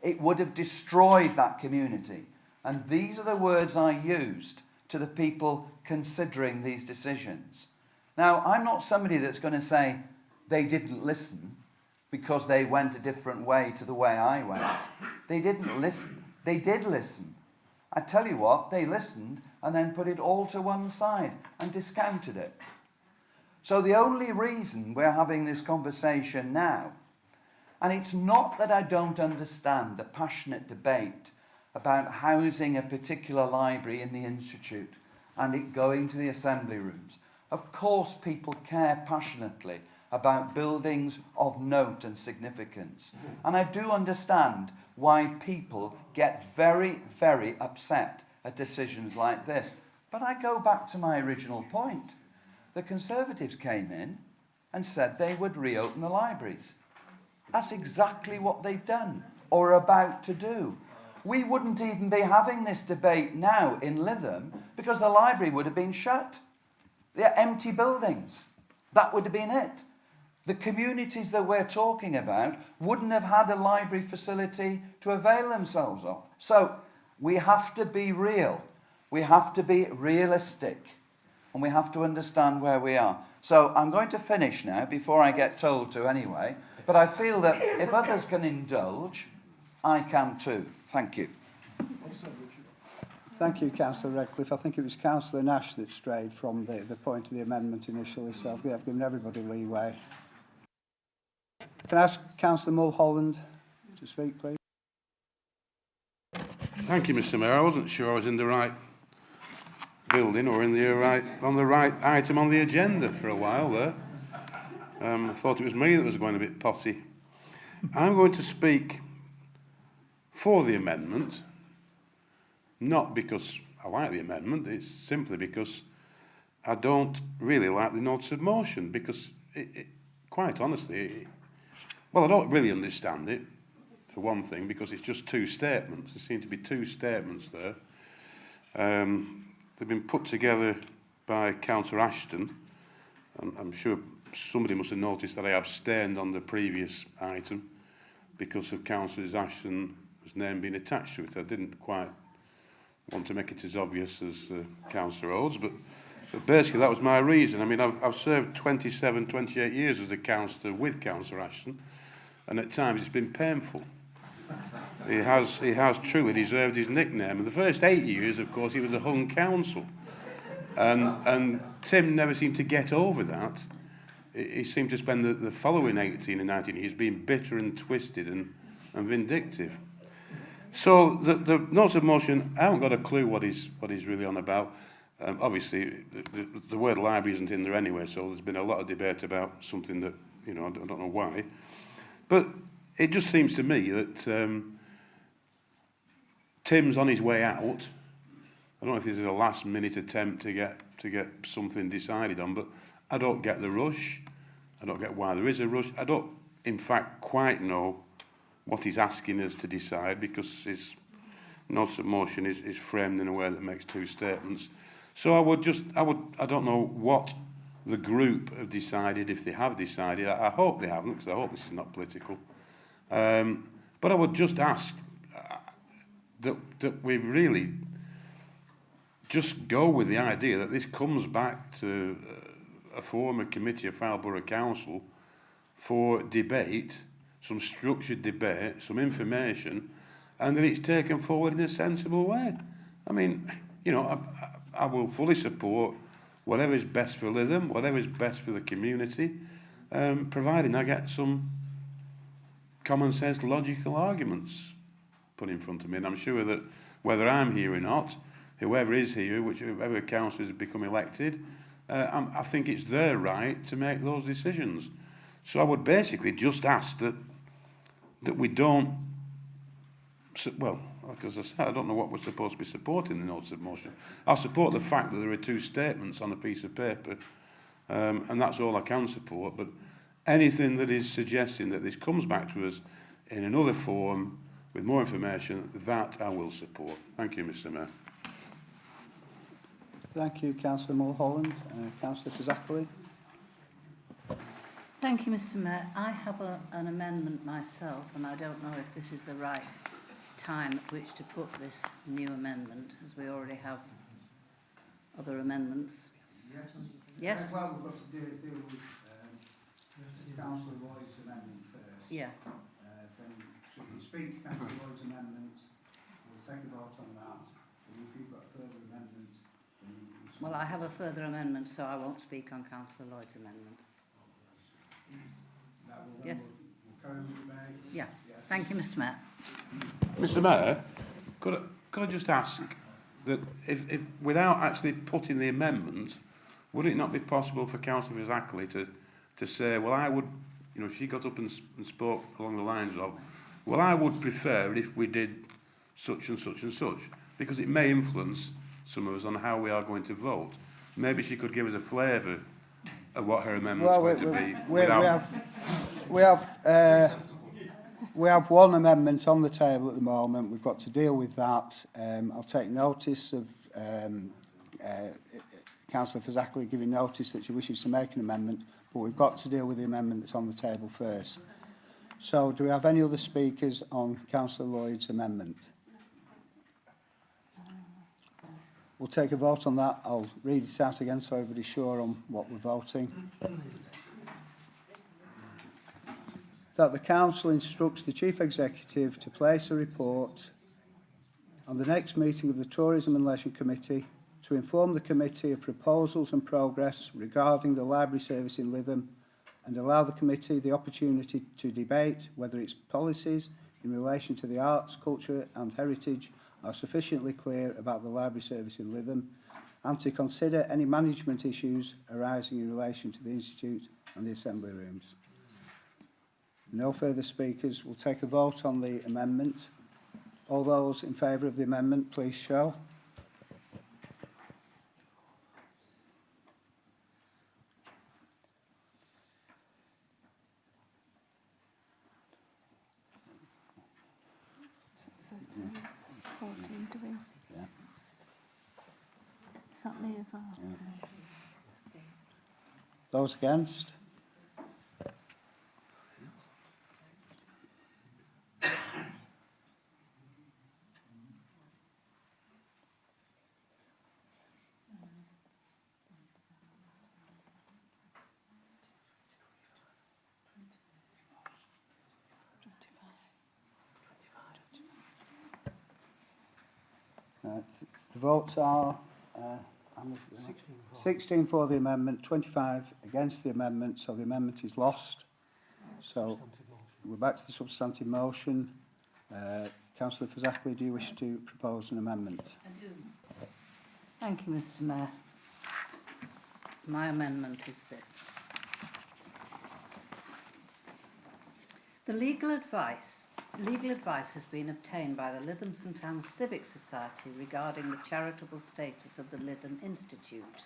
it would have destroyed that community. And these are the words I used to the people considering these decisions. Now, I'm not somebody that's going to say they didn't listen because they went a different way to the way I went. They didn't listen. They did listen. I tell you what, they listened and then put it all to one side and discounted it. So the only reason we're having this conversation now, and it's not that I don't understand the passionate debate about housing a particular library in the Institute and it going to the assembly rooms. Of course, people care passionately about buildings of note and significance. And I do understand why people get very, very upset at decisions like this. But I go back to my original point. The Conservatives came in and said they would reopen the libraries. That's exactly what they've done or are about to do. We wouldn't even be having this debate now in Lytham because the library would have been shut. They're empty buildings. That would have been it. The communities that we're talking about wouldn't have had a library facility to avail themselves of. So we have to be real. We have to be realistic. And we have to understand where we are. So I'm going to finish now before I get told to anyway. But I feel that if others can indulge, I can too. Thank you. Thank you, Councillor Redcliffe. I think it was Councillor Nash that strayed from the point of the amendment initially, so I've given everybody leeway. Can I ask Councillor Mulholland to speak, please? Thank you, Mr. Mayor. I wasn't sure I was in the right building or on the right item on the agenda for a while there. I thought it was me that was going a bit potty. I'm going to speak for the amendment, not because I like the amendment, it's simply because I don't really like the notice of motion, because quite honestly, well, I don't really understand it, for one thing, because it's just two statements. There seem to be two statements there. They've been put together by Councillor Ashton, and I'm sure somebody must have noticed that I abstained on the previous item because of Councillor Ashton's name being attached to it. I didn't quite want to make it as obvious as Councillor Rhodes, but basically that was my reason. I mean, I've served 27, 28 years as a councillor with Councillor Ashton, and at times it's been painful. He has truly deserved his nickname. And the first 8 years, of course, he was a hung council. And Tim never seemed to get over that. He seemed to spend the following 18 and 19 years being bitter and twisted and vindictive. So the notice of motion, I haven't got a clue what he's really on about. Obviously, the word library isn't in there anyway, so there's been a lot of debate about something that, you know, I don't know why. But it just seems to me that Tim's on his way out. I don't know if this is a last-minute attempt to get something decided on, but I don't get the rush. I don't get why there is a rush. I don't, in fact, quite know what he's asking us to decide, because his notice of motion is framed in a way that makes two statements. So I don't know what the group have decided, if they have decided. I hope they haven't, because I hope this is not political. But I would just ask that we really just go with the idea that this comes back to a former committee of Farnborough Council for debate, some structured debate, some information, and that it's taken forward in a sensible way. I mean, you know, I will fully support whatever is best for Lytham, whatever is best for the community, providing I get some common sense, logical arguments put in front of me. And I'm sure that whether I'm here or not, whoever is here, whichever councillors have become elected, I think it's their right to make those decisions. So I would basically just ask that we don't, well, like as I said, I don't know what we're supposed to be supporting the notice of motion. I'll support the fact that there are two statements on a piece of paper, and that's all I can support. But anything that is suggesting that this comes back to us in another form with more information, that I will support. Thank you, Mr. Mayor. Thank you, Councillor Mulholland. Councillor Fazakerley. Thank you, Mr. Mayor. I have an amendment myself, and I don't know if this is the right time at which to put this new amendment, as we already have other amendments. Yes? Well, we've got to deal with Councillor Lloyd's amendment first. Yeah. Then so you can speak to Councillor Lloyd's amendment, we'll take a vote on that, and if you've got further amendments, then you can speak. Well, I have a further amendment, so I won't speak on Councillor Lloyd's amendment. Yes? We'll carry on with the mayor. Yeah. Thank you, Mr. Mayor. Mr. Mayor, could I just ask that if without actually putting the amendment, would it not be possible for Councillor Fazakerley to say, well, I would, you know, if she got up and spoke along the lines of, well, I would prefer if we did such and such and such, because it may influence some of us on how we are going to vote. Maybe she could give us a flavour of what her amendment's going to be. We have one amendment on the table at the moment. We've got to deal with that. I'll take notice of Councillor Fazakerley giving notice that she wishes to make an amendment, but we've got to deal with the amendment that's on the table first. So, do we have any other speakers on Councillor Lloyd's amendment? We'll take a vote on that. I'll read it out again so everybody's sure on what we're voting. That the Council instructs the Chief Executive to place a report on the next meeting of the Tourism and Leisure Committee to inform the committee of proposals and progress regarding the library service in Lytham, and allow the committee the opportunity to debate whether its policies in relation to the arts, culture and heritage are sufficiently clear about the library service in Lytham, and to consider any management issues arising in relation to the Institute and the Assembly Rooms. No further speakers. We'll take a vote on the amendment. All those in favour of the amendment, please show. Yeah. Is that me as well? Yeah. Those against? The votes are 16 for the amendment, 25 against the amendment, so the amendment is lost. So we're back to the substantive motion. Councillor Fazakerley, do you wish to propose an amendment? I do. Thank you, Mr. Mayor. My amendment is this. The legal advice has been obtained by the Lytham St Anne's Civic Society regarding the charitable status of the Lytham Institute,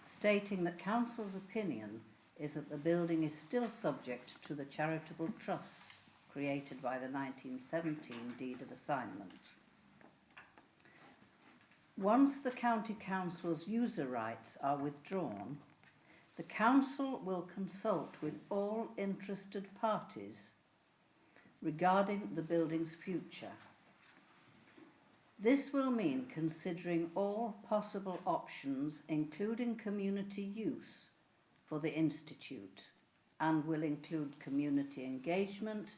stating that Council's opinion is that the building is still subject to the charitable trusts created by the 1917 Deed of Assignment. Once the County Council's user rights are withdrawn, the Council will consult with all interested parties regarding the building's future. This will mean considering all possible options, including community use for the Institute, and will include community engagement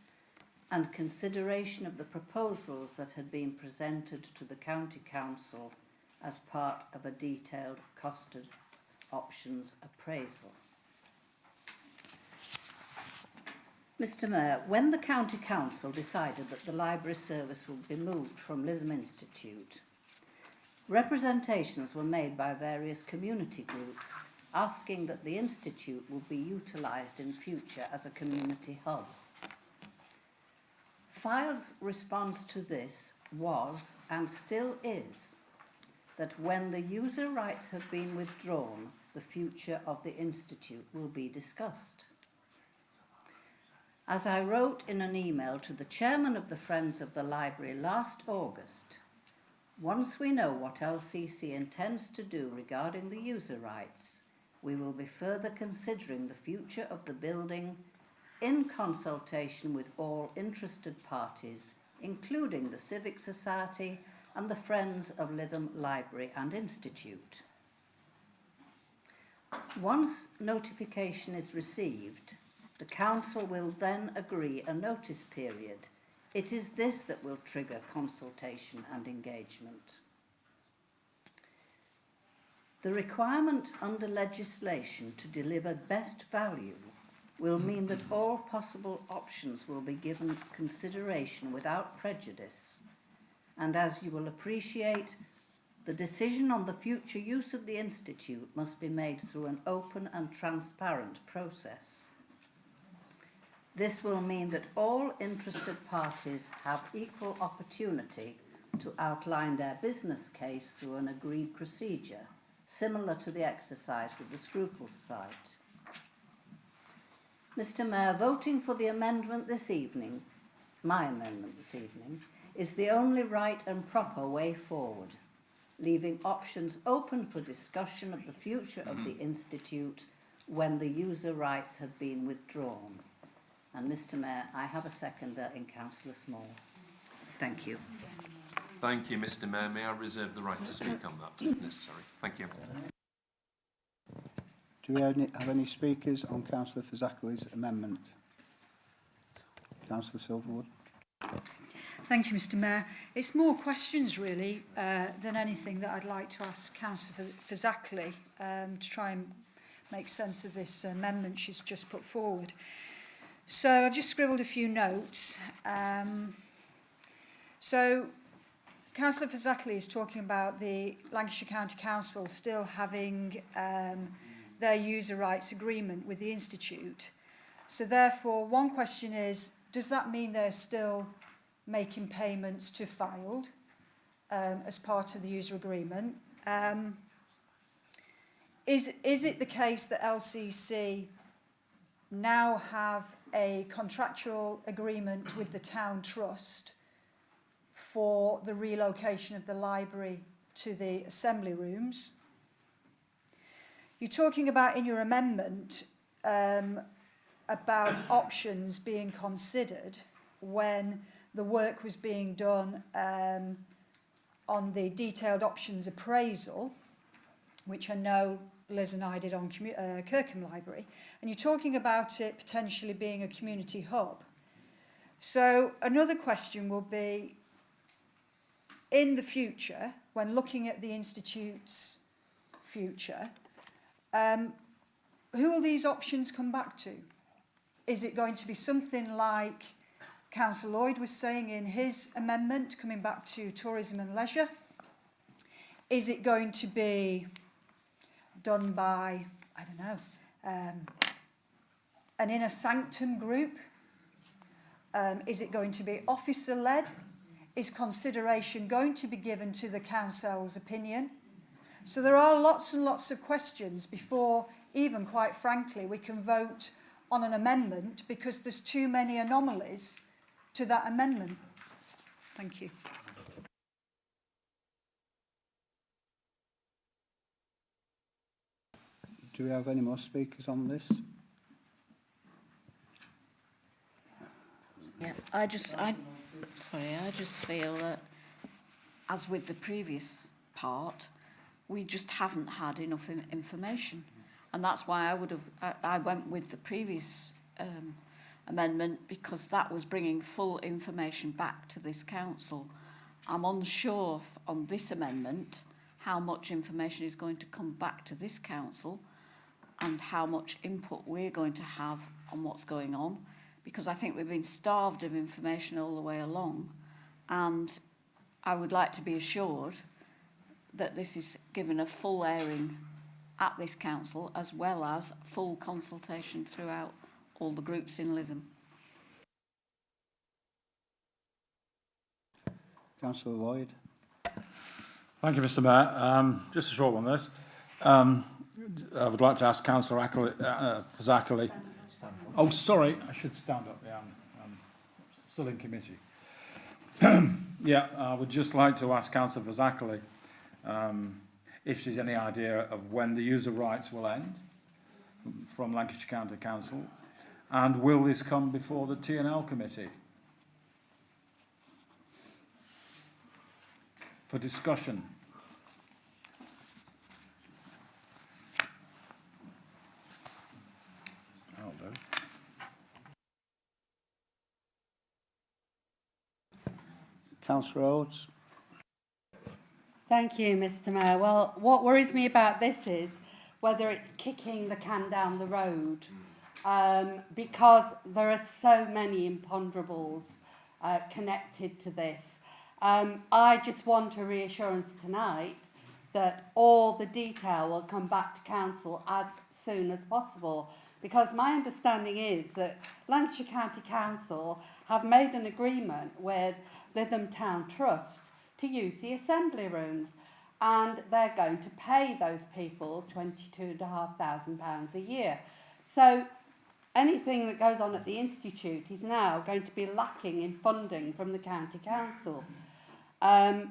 and consideration of the proposals that had been presented to the County Council as part of a detailed costed options appraisal. Mr. Mayor, when the County Council decided that the library service would be moved from Lytham Institute, representations were made by various community groups asking that the Institute would be utilised in future as a community hub. File's response to this was, and still is, that when the user rights have been withdrawn, the future of the Institute will be discussed. As I wrote in an email to the chairman of the Friends of the Library last August, once we know what LCC intends to do regarding the user rights, we will be further considering the future of the building in consultation with all interested parties, including the Civic Society and the Friends of Lytham Library and Institute. Once notification is received, the Council will then agree a notice period. It is this that will trigger consultation and engagement. The requirement under legislation to deliver best value will mean that all possible options will be given consideration without prejudice. And as you will appreciate, the decision on the future use of the Institute must be made through an open and transparent process. This will mean that all interested parties have equal opportunity to outline their business case through an agreed procedure, similar to the exercise with the Scruples site. Mr. Mayor, voting for the amendment this evening, my amendment this evening, is the only right and proper way forward, leaving options open for discussion of the future of the Institute when the user rights have been withdrawn. And Mr. Mayor, I have a seconder in Councillor Small. Thank you. Thank you, Mr. Mayor. May I reserve the right to speak on that if necessary? Thank you. Do we have any speakers on Councillor Fazakerley's amendment? Councillor Silverwood. Thank you, Mr. Mayor. It's more questions, really, than anything that I'd like to ask Councillor Fazakerley to try and make sense of this amendment she's just put forward. So I've just scribbled a few notes. So Councillor Fazakerley is talking about the Lancashire County Council still having their user rights agreement with the Institute. So therefore, one question is, does that mean they're still making payments to Filed as part of the user agreement? Is it the case that LCC now have a contractual agreement with the Town Trust for the relocation of the library to the assembly rooms? You're talking about in your amendment about options being considered when the work was being done on the detailed options appraisal, which I know Liz and I did on Kirkham Library, and you're talking about it potentially being a community hub. So another question will be, in the future, when looking at the Institute's future, who will these options come back to? Is it going to be something like Councillor Lloyd was saying in his amendment, coming back to tourism and leisure? Is it going to be done by, I don't know, an inner sanctum group? Is it going to be officer-led? Is consideration going to be given to the council's opinion? So there are lots and lots of questions before even, quite frankly, we can vote on an amendment, because there's too many anomalies to that amendment. Thank you. Do we have any more speakers on this? Yeah, I just feel that, as with the previous part, we just haven't had enough information, and that's why I went with the previous amendment, because that was bringing full information back to this council. I'm unsure on this amendment how much information is going to come back to this council and how much input we're going to have on what's going on, because I think we've been starved of information all the way along, and I would like to be assured that this is given a full airing at this council, as well as full consultation throughout all the groups in Lytham. Councillor Lloyd. Thank you, Mr Mayor. Just a short one, this. I would like to ask Councillor Fazakerley. Oh, sorry, I should stand up. Yeah, I'm still in committee. Yeah, I would just like to ask Councillor Fazakerley if she's any idea of when the user rights will end from Lancashire County Council, and will this come before the T&L committee for discussion? That'll do. Councillor Rhodes. Thank you, Mr Mayor. Well, what worries me about this is whether it's kicking the can down the road, because there are so many imponderables connected to this. I just want a reassurance tonight that all the detail will come back to council as soon as possible, because my understanding is that Lancashire County Council have made an agreement with Lytham Town Trust to use the assembly rooms, and they're going to pay those people £22,500 a year. So anything that goes on at the Institute is now going to be lacking in funding from the County Council. And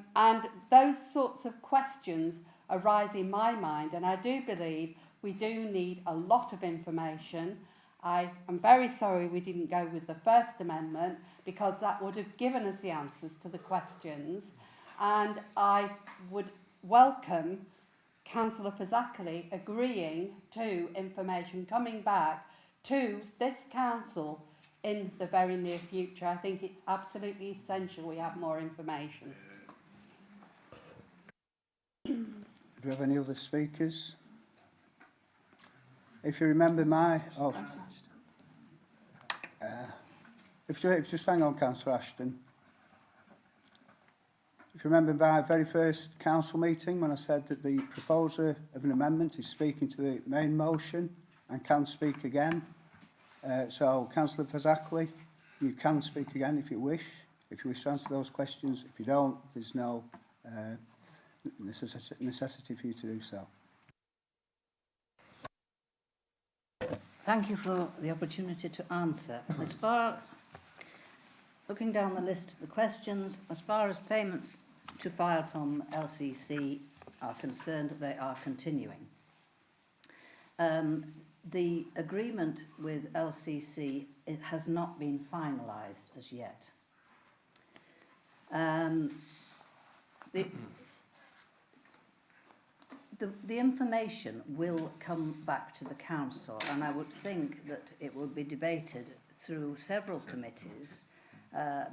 those sorts of questions arise in my mind, and I do believe we do need a lot of information. I am very sorry we didn't go with the first amendment, because that would have given us the answers to the questions. And I would welcome Councillor Fazakerley agreeing to information coming back to this council in the very near future. I think it's absolutely essential we have more information. Do we have any other speakers? If you remember my... Oh. If you just hang on, Councillor Ashton. If you remember my very first council meeting when I said that the proposer of an amendment is speaking to the main motion and can speak again. So, Councillor Fazackley, you can speak again if you wish to answer those questions. If you don't, there's no necessity for you to do so. Thank you for the opportunity to answer. As far, looking down the list of the questions, as far as payments to file from LCC are concerned, they are continuing. The agreement with LCC, it has not been finalised as yet. The information will come back to the council, and I would think that it will be debated through several committees,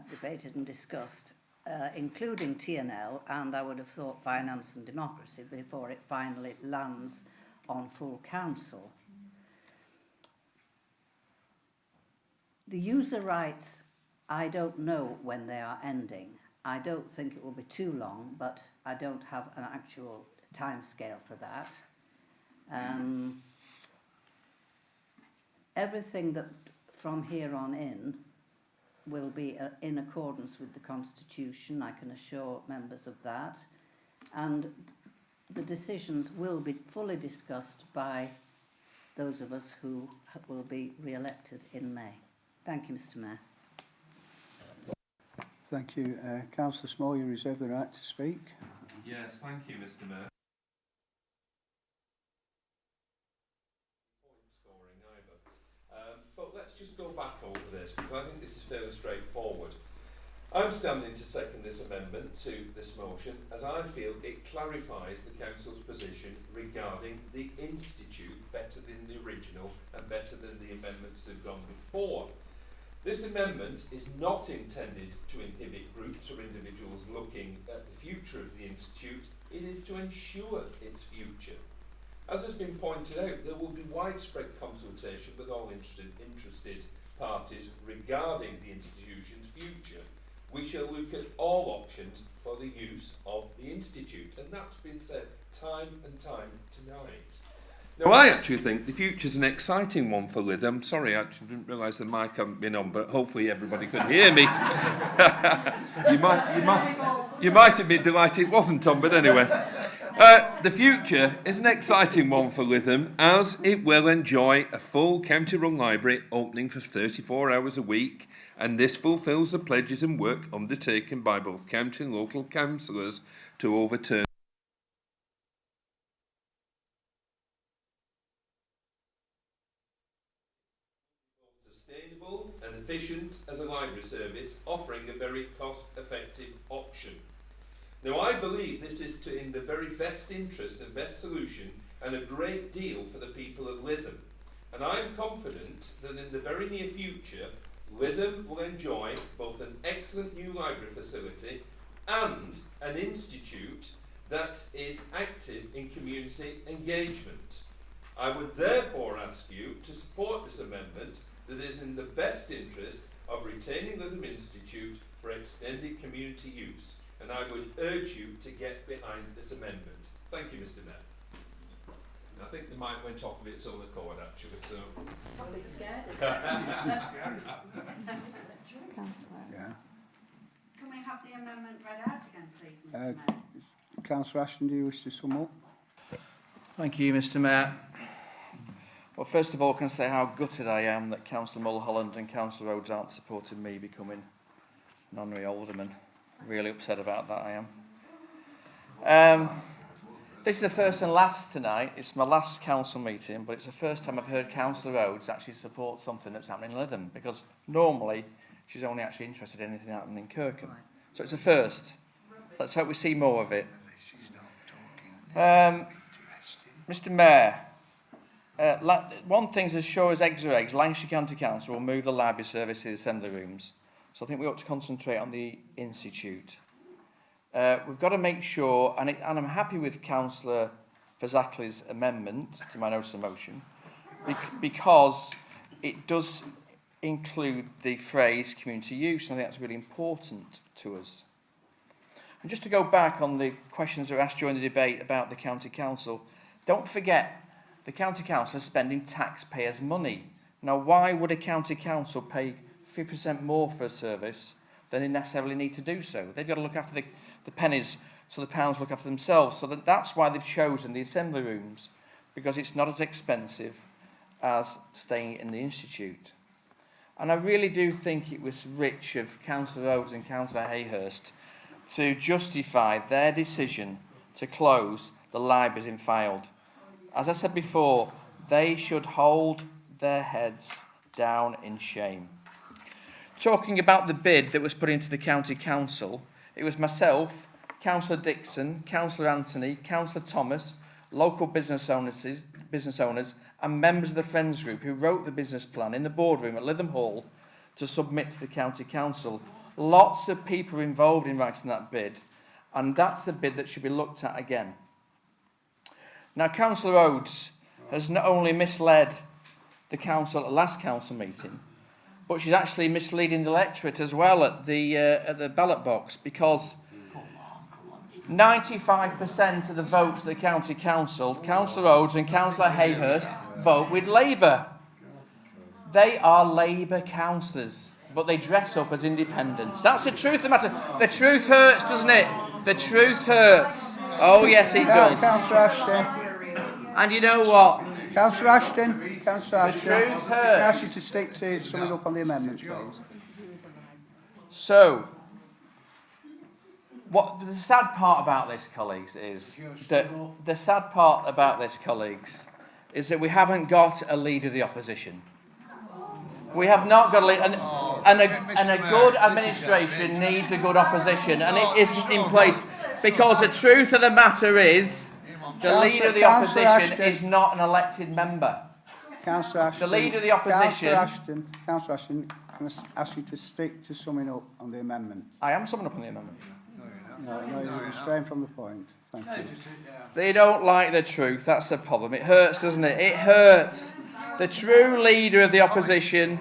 debated and discussed, including TNL, and I would have thought Finance and Democracy, before it finally lands on full council. The user rights, I don't know when they are ending. I don't think it will be too long, but I don't have an actual timescale for that. Everything that from here on in will be in accordance with the Constitution, I can assure members of that, and the decisions will be fully discussed by those of us who will be re-elected in May. Thank you, Mr. Mayor. Thank you. Councillor Small, you reserve the right to speak. Yes, thank you, Mr. Mayor. Scoring either. But let's just go back over this, because I think this is fairly straightforward. I'm standing to second this amendment to this motion, as I feel it clarifies the council's position regarding the institute better than the original and better than the amendments that have gone before. This amendment is not intended to inhibit groups or individuals looking at the future of the institute. It is to ensure its future. As has been pointed out, there will be widespread consultation with all interested parties regarding the institution's future. We shall look at all options for the use of the institute, and that's been said time and time tonight. Now, I actually think the future's an exciting one for Lytham. Sorry, I actually didn't realise the mic hadn't been on, but hopefully everybody could hear me. you might have been delighted it wasn't on, but anyway. The future is an exciting one for Lytham, as it will enjoy a full county-run library opening for 34 hours a week, and this fulfils the pledges and work undertaken by both county and local councillors to overturn sustainable and efficient as a library service, offering a very cost-effective option. Now, I believe this is in the very best interest and best solution, and a great deal for the people of Lytham. And I am confident that in the very near future, Lytham will enjoy both an excellent new library facility and an institute that is active in community engagement. I would therefore ask you to support this amendment that is in the best interest of retaining Lytham Institute for extended community use, and I would urge you to get behind this amendment. Thank you, Mr. Mayor. I think the mic went off of its own accord, actually, so... Probably scared. Yeah. Can we have the amendment read out again, please, Mr. Mayor? Councillor Ashton, do you wish to sum up? Thank you, Mr. Mayor. Well, first of all, can I say how gutted I am that Councillor Mulholland and Councillor Rhodes aren't supporting me becoming an honorary alderman. Really upset about that, I am. This is the first and last tonight. It's my last council meeting, but it's the first time I've heard Councillor Rhodes actually support something that's happening in Lytham, because normally she's only actually interested in anything happening in Kirkham. So it's a first. Let's hope we see more of it. Mr. Mayor, one thing's as sure as eggs are eggs, Lancashire County Council will move the library service to the assembly rooms. So I think we ought to concentrate on the institute. We've got to make sure, and I'm happy with Councillor Fazackley's amendment to my notice of motion, because it does include the phrase community use, and I think that's really important to us. And just to go back on the questions that were asked during the debate about the County Council, don't forget the County Council is spending taxpayers' money. Now, why would a County Council pay 50% more for a service than they necessarily need to do so? They've got to look after the pennies so the pounds look after themselves. So that's why they've chosen the assembly rooms, because it's not as expensive as staying in the Institute. And I really do think it was rich of Councillor Rhodes and Councillor Hayhurst to justify their decision to close the libraries in Fylde. As I said before, they should hold their heads down in shame. Talking about the bid that was put into the County Council, it was myself, Councillor Dixon, Councillor Anthony, Councillor Thomas, local business owners and members of the Friends Group who wrote the business plan in the boardroom at Lytham Hall to submit to the County Council. Lots of people were involved in writing that bid, and that's the bid that should be looked at again. Now, Councillor Rhodes has not only misled the council at the last council meeting, but she's actually misleading the electorate as well at the ballot box, because 95% of the votes of the County Council, Councillor Rhodes and Councillor Hayhurst vote with Labour. They are Labour councillors, but they dress up as independents. That's the truth of the matter. The truth hurts, doesn't it? The truth hurts. Oh, yes, it does. Councillor Ashton. And you know what? Councillor Ashton. Councillor Ashton. The truth hurts. Can I ask you to stick to summing up on the amendments, please? So, what the sad part about this, colleagues, is that we haven't got a leader of the opposition. We have not got a leader, and a good administration needs a good opposition, and it isn't in place, because the truth of the matter is the leader of the opposition is not an elected member. Councillor Ashton. The leader of the opposition. Councillor Ashton, can I ask you to stick to summing up on the amendments? I am summing up on the amendment. No, you're straying from the point. Thank you. They don't like the truth. That's the problem. It hurts, doesn't it? It hurts. The true leader of the opposition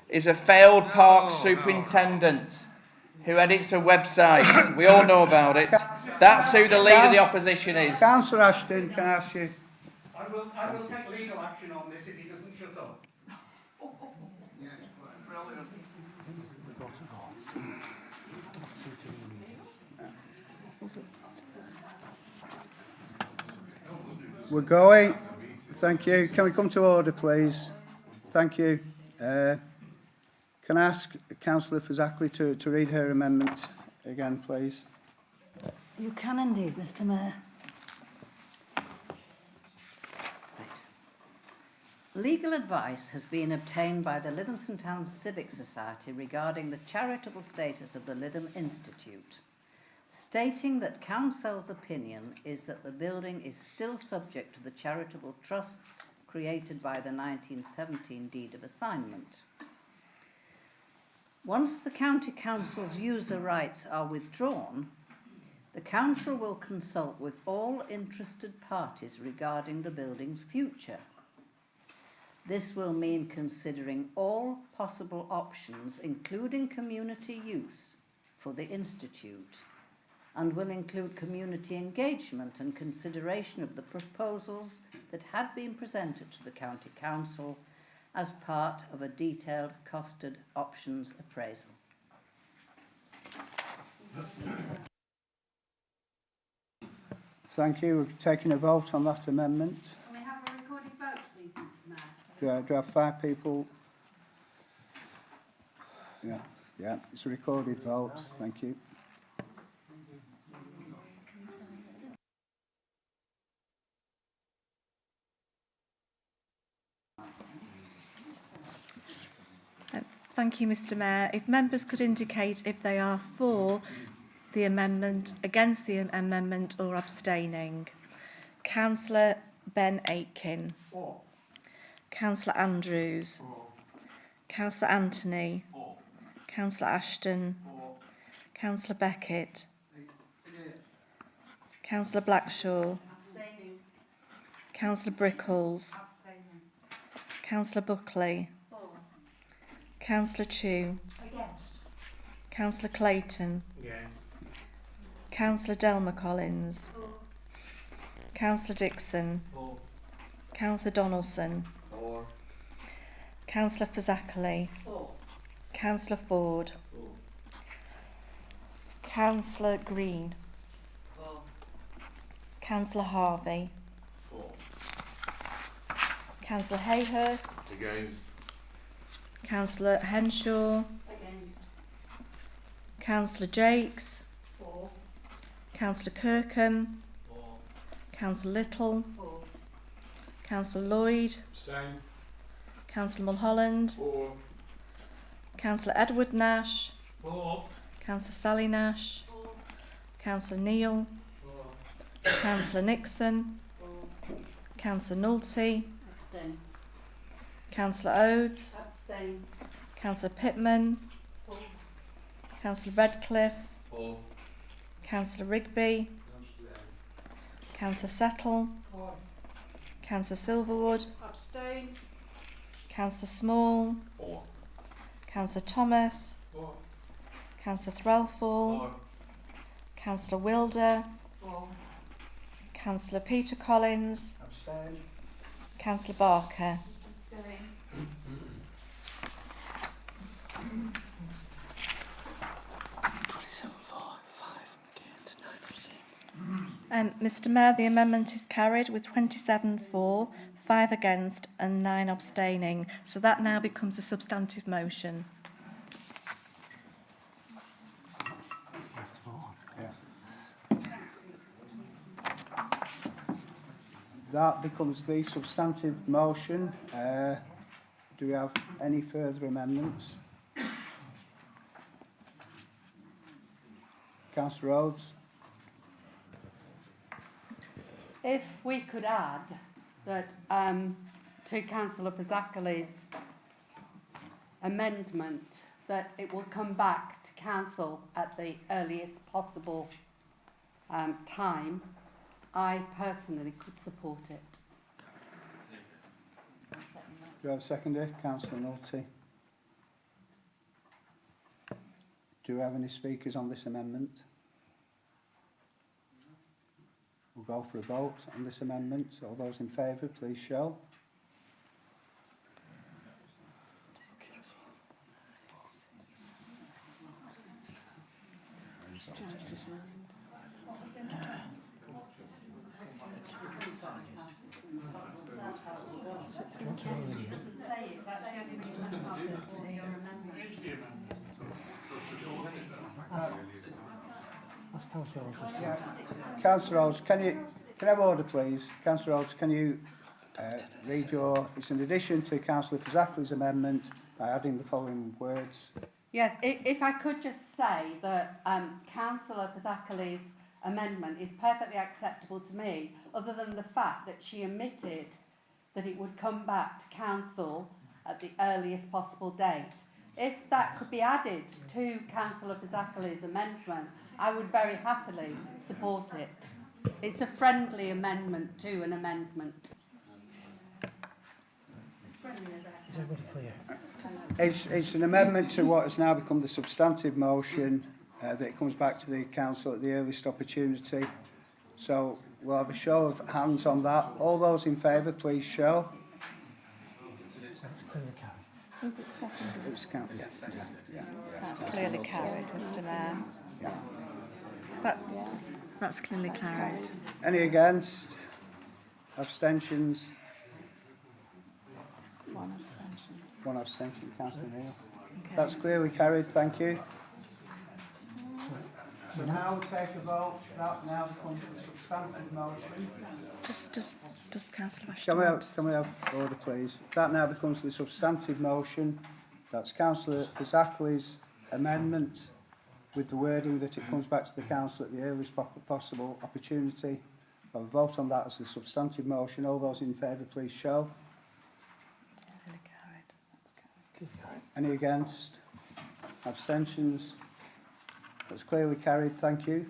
is a failed park superintendent who edits a website. We all know about it. That's who the leader of the opposition is. Councillor Ashton, can I ask you? I will take legal action on this if he doesn't shut up. We're going. Thank you. Can we come to order, please? Thank you. Can I ask Councillor Fazackley to read her amendment again, please? You can indeed, Mr. Mayor. Legal advice has been obtained by the Lytham St Anne's Civic Society regarding the charitable status of the Lytham Institute, stating that Council's opinion is that the building is still subject to the charitable trusts created by the 1917 Deed of Assignment. Once the County Council's user rights are withdrawn, the Council will consult with all interested parties regarding the building's future. This will mean considering all possible options, including community use for the Institute, and will include community engagement and consideration of the proposals that had been presented to the County Council as part of a detailed costed options appraisal. Thank you. We're taking a vote on that amendment. Can we have a recorded vote, please, Mr. Mayor? Do I have 5 people? Yeah, it's a recorded vote. Thank you. Thank you, Mr. Mayor. If members could indicate if they are for the amendment, against the amendment or abstaining. Councillor Ben Aitken. For. Councillor Andrews. For. Councillor Anthony. For. Councillor Ashton. For. Councillor Beckett. Councillor Blackshaw. Abstaining. Councillor Brickles. Abstaining. Councillor Buckley. For. Councillor Chew. Against. Councillor Clayton. Yeah. Councillor Delma Collins. For. Councillor Dixon. For. Councillor Donaldson. For. Councillor Fazakerley. For. Councillor Ford. For. Councillor Green. For. Councillor Harvey. For. Councillor Hayhurst. Against. Councillor Henshaw. Against. Councillor Jakes. For. Councillor Kirkham. For. Councillor Little. For. Councillor Lloyd. Same. Councillor Mulholland. For. Councillor Edward Nash. For. Councillor Sally Nash. Councillor Neil. For. Councillor Nixon. Councillor Nulty. Abstain. Councillor Odes. Abstain. Councillor Pittman. For. Councillor Redcliffe. For. Councillor Rigby. Councillor Settle. For. Councillor Silverwood. Abstain. Councillor Small. For. Councillor Thomas. For. Councillor Threlfall. Councillor Wilder. For. Councillor Peter Collins. Abstain. Councillor Barker. Abstain. Mr Mayor, the amendment is carried with 27 for, 5 against and 9 abstaining. So that now becomes a substantive motion. That becomes the substantive motion. Do we have any further amendments? Councillor Rhodes? If we could add that to Councillor Fazakerley's amendment that it will come back to council at the earliest possible time, I personally could support it. Do you have a seconder? Councillor Nulty. Do we have any speakers on this amendment? We'll go for a vote on this amendment. All those in favour, please show. Councillor Rhodes, can I have order, please? Councillor Rhodes, can you read your... It's in addition to Councillor Fazakerley's amendment by adding the following words. Yes, if I could just say that Councillor Fazakerley's amendment is perfectly acceptable to me, other than the fact that she omitted that it would come back to council at the earliest possible date. If that could be added to Councillor Fazakerley's amendment, I would very happily support it. It's a friendly amendment to an amendment. Is everybody clear? It's an amendment to what has now become the substantive motion that it comes back to the council at the earliest opportunity. So we'll have a show of hands on that. All those in favour, please show. Is it seconded? It's counted. That's clearly carried, Mr Mayor. That's clearly carried. Any against? Abstentions? One abstention. One abstention, Councillor Neil. That's clearly carried, thank you. So now we'll take a vote. That now becomes the substantive motion. Does Councillor Ashton Can we have order, please? That now becomes the substantive motion. That's Councillor Fazakerley's amendment with the wording that it comes back to the council at the earliest possible opportunity. I'll vote on that as the substantive motion. All those in favour, please show. Any against? Abstentions? That's clearly carried. Thank you.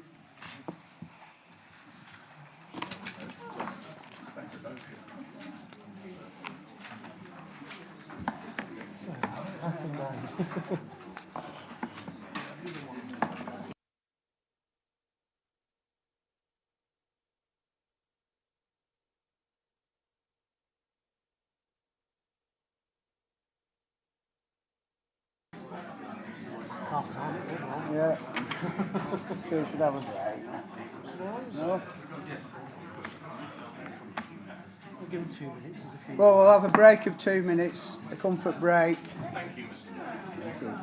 Yeah. So we should have a break. No? We'll give them 2 minutes. There's a few. Well, we'll have a break of 2 minutes, a comfort break. Thank you, Mr. Thank you.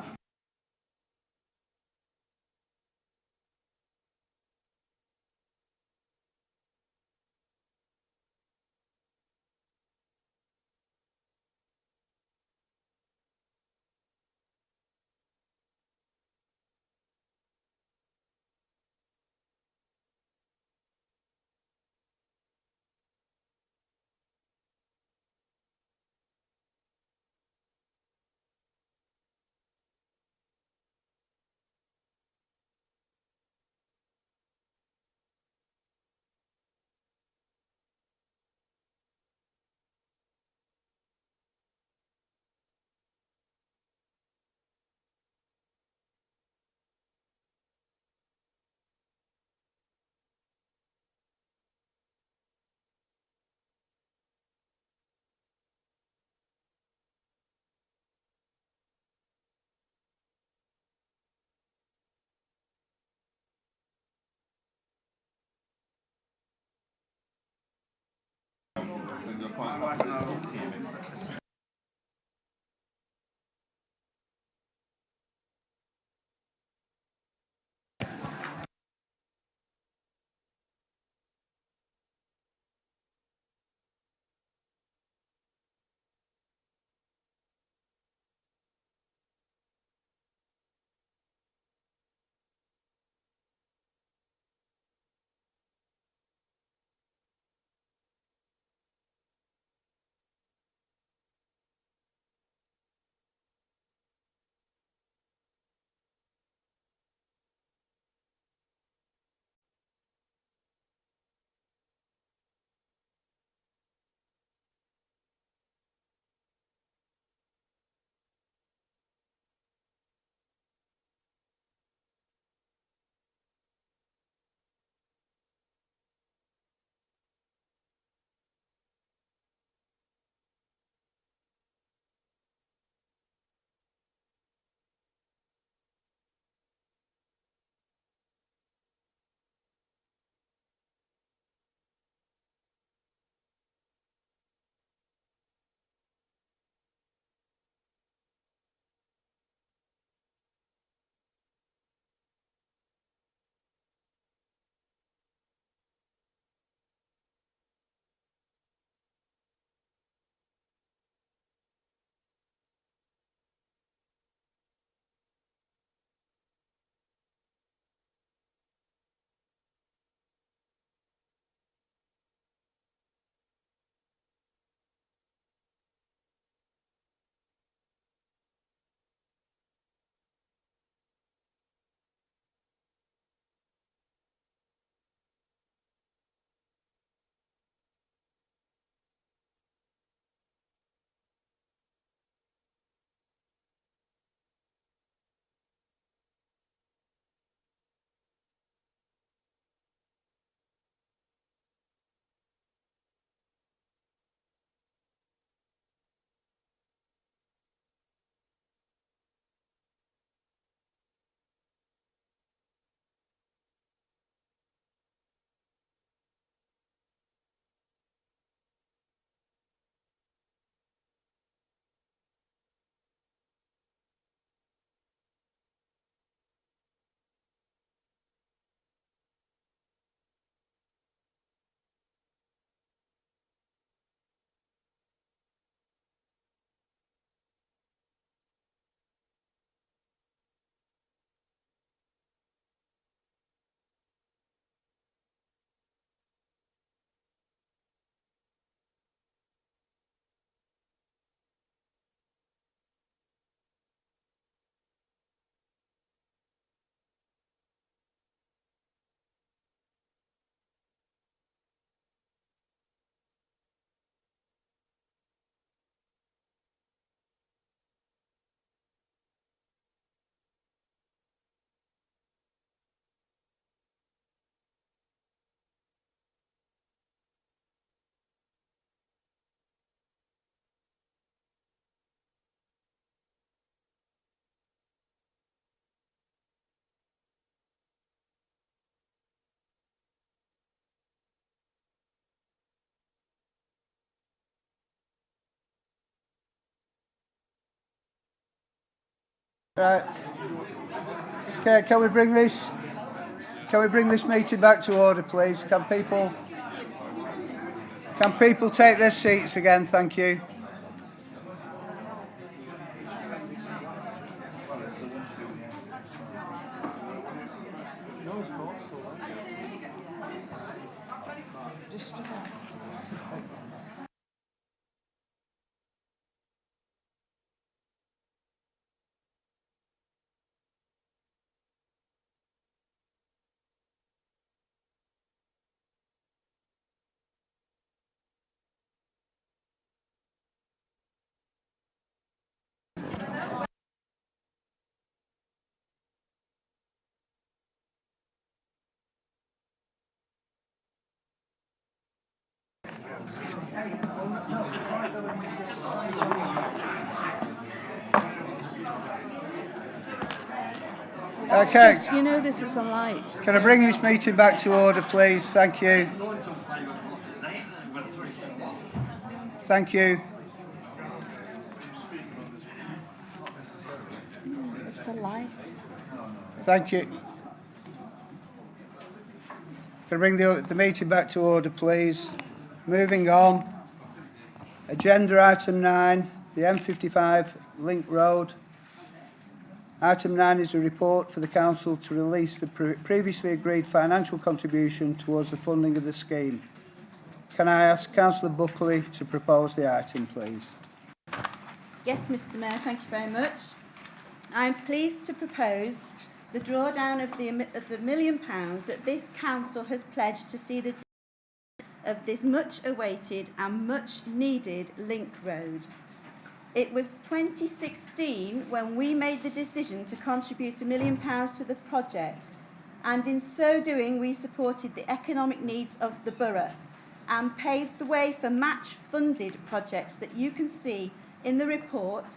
Right. Okay, can we bring this meeting back to order, please? Can people take their seats again? Thank you. Okay. You know this is a light. Can I bring this meeting back to order, please? Thank you. Thank you. It's a light. Thank you. Can I bring the meeting back to order, please? Moving on. Agenda item 9, the M55 Link Road. Item 9 is a report for the Council to release the previously agreed financial contribution towards the funding of the scheme. Can I ask Councillor Buckley to propose the item, please? Yes, Mr Mayor, thank you very much. I'm pleased to propose the drawdown of the £1 million that this council has pledged to see the of this much awaited and much needed link road. It was 2016 when we made the decision to contribute £1 million to the project, and in so doing we supported the economic needs of the borough and paved the way for match-funded projects that you can see in the report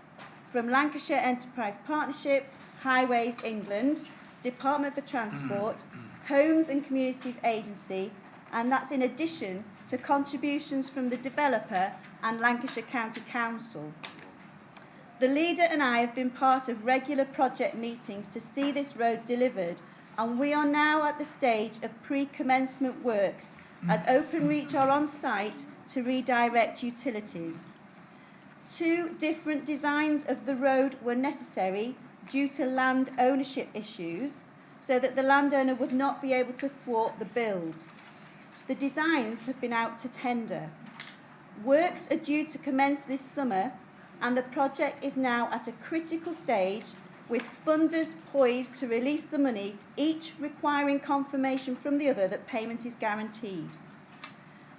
from Lancashire Enterprise Partnership, Highways England, Department for Transport, Homes and Communities Agency, and that's in addition to contributions from the developer and Lancashire County Council. The leader and I have been part of regular project meetings to see this road delivered, and we are now at the stage of pre-commencement works as Openreach are on site to redirect utilities. 2 different designs of the road were necessary due to land ownership issues, so that the landowner would not be able to thwart the build. The designs have been out to tender. Works are due to commence this summer, and the project is now at a critical stage with funders poised to release the money, each requiring confirmation from the other that payment is guaranteed.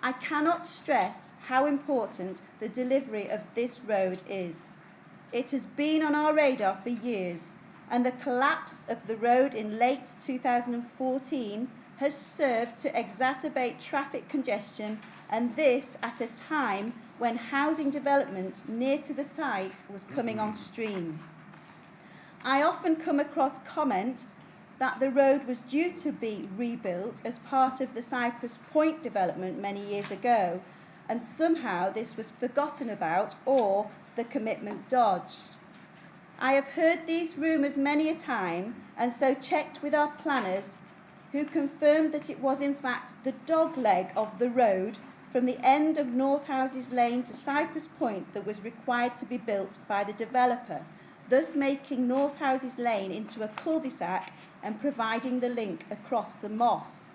I cannot stress how important the delivery of this road is. It has been on our radar for years, and the collapse of the road in late 2014 has served to exacerbate traffic congestion, and this at a time when housing development near to the site was coming on stream. I often come across comment that the road was due to be rebuilt as part of the Cypress Point development many years ago, and somehow this was forgotten about or the commitment dodged. I have heard these rumours many a time, and so checked with our planners, who confirmed that it was in fact the dog leg of the road from the end of North Houses Lane to Cypress Point that was required to be built by the developer, thus making North Houses Lane into a cul-de-sac and providing the link across the Moss.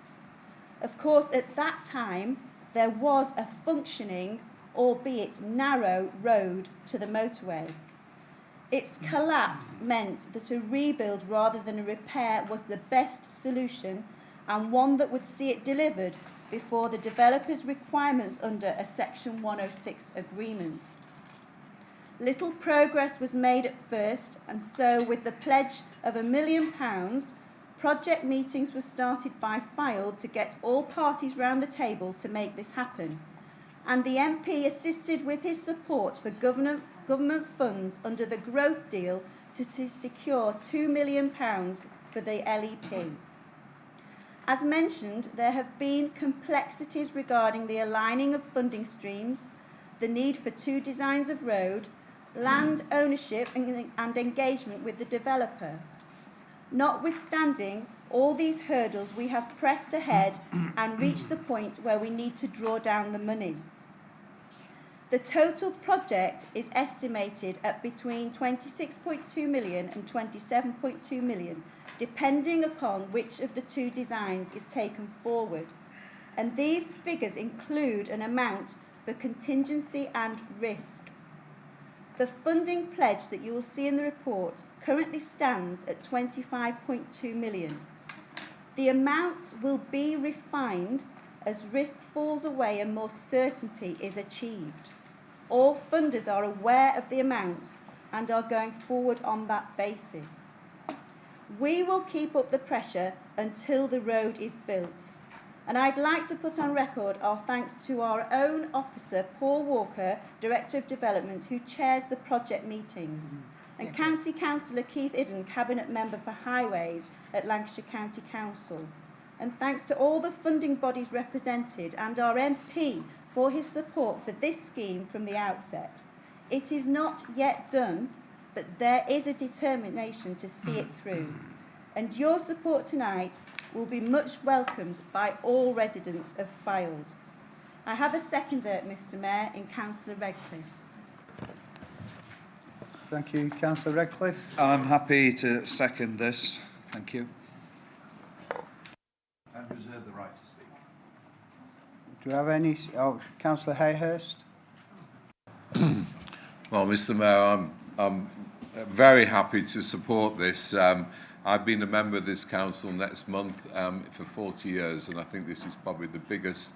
Of course, at that time, there was a functioning, albeit narrow, road to the motorway. Its collapse meant that a rebuild rather than a repair was the best solution, and one that would see it delivered before the developer's requirements under a Section 106 agreement. Little progress was made at first, and so with the pledge of £1 million, project meetings were started by Fylde to get all parties round the table to make this happen, and the MP assisted with his support for government funds under the growth deal to secure £2 million for the LEP. As mentioned, there have been complexities regarding the aligning of funding streams, the need for 2 designs of road, land ownership and engagement with the developer. Notwithstanding all these hurdles, we have pressed ahead and reached the point where we need to draw down the money. The total project is estimated at between 26.2 million and 27.2 million, depending upon which of the two designs is taken forward. And these figures include an amount for contingency and risk. The funding pledge that you will see in the report currently stands at 25.2 million. The amounts will be refined as risk falls away and more certainty is achieved. All funders are aware of the amounts and are going forward on that basis. We will keep up the pressure until the road is built. And I'd like to put on record our thanks to our own officer, Paul Walker, Director of Development, who chairs the project meetings, and County Councillor Keith Idden, Cabinet Member for Highways at Lancashire County Council. And thanks to all the funding bodies represented and our MP for his support for this scheme from the outset. It is not yet done, but there is a determination to see it through. And your support tonight will be much welcomed by all residents of Fylde. I have a seconder, Mr Mayor, in Councillor Redcliffe. Thank you, Councillor Redcliffe. I'm happy to second this. Thank you. And reserve the right to speak. Do you have any? Oh, Councillor Hayhurst. Well, Mr Mayor, I'm very happy to support this. I've been a member of this council next month for 40 years, and I think this is probably the biggest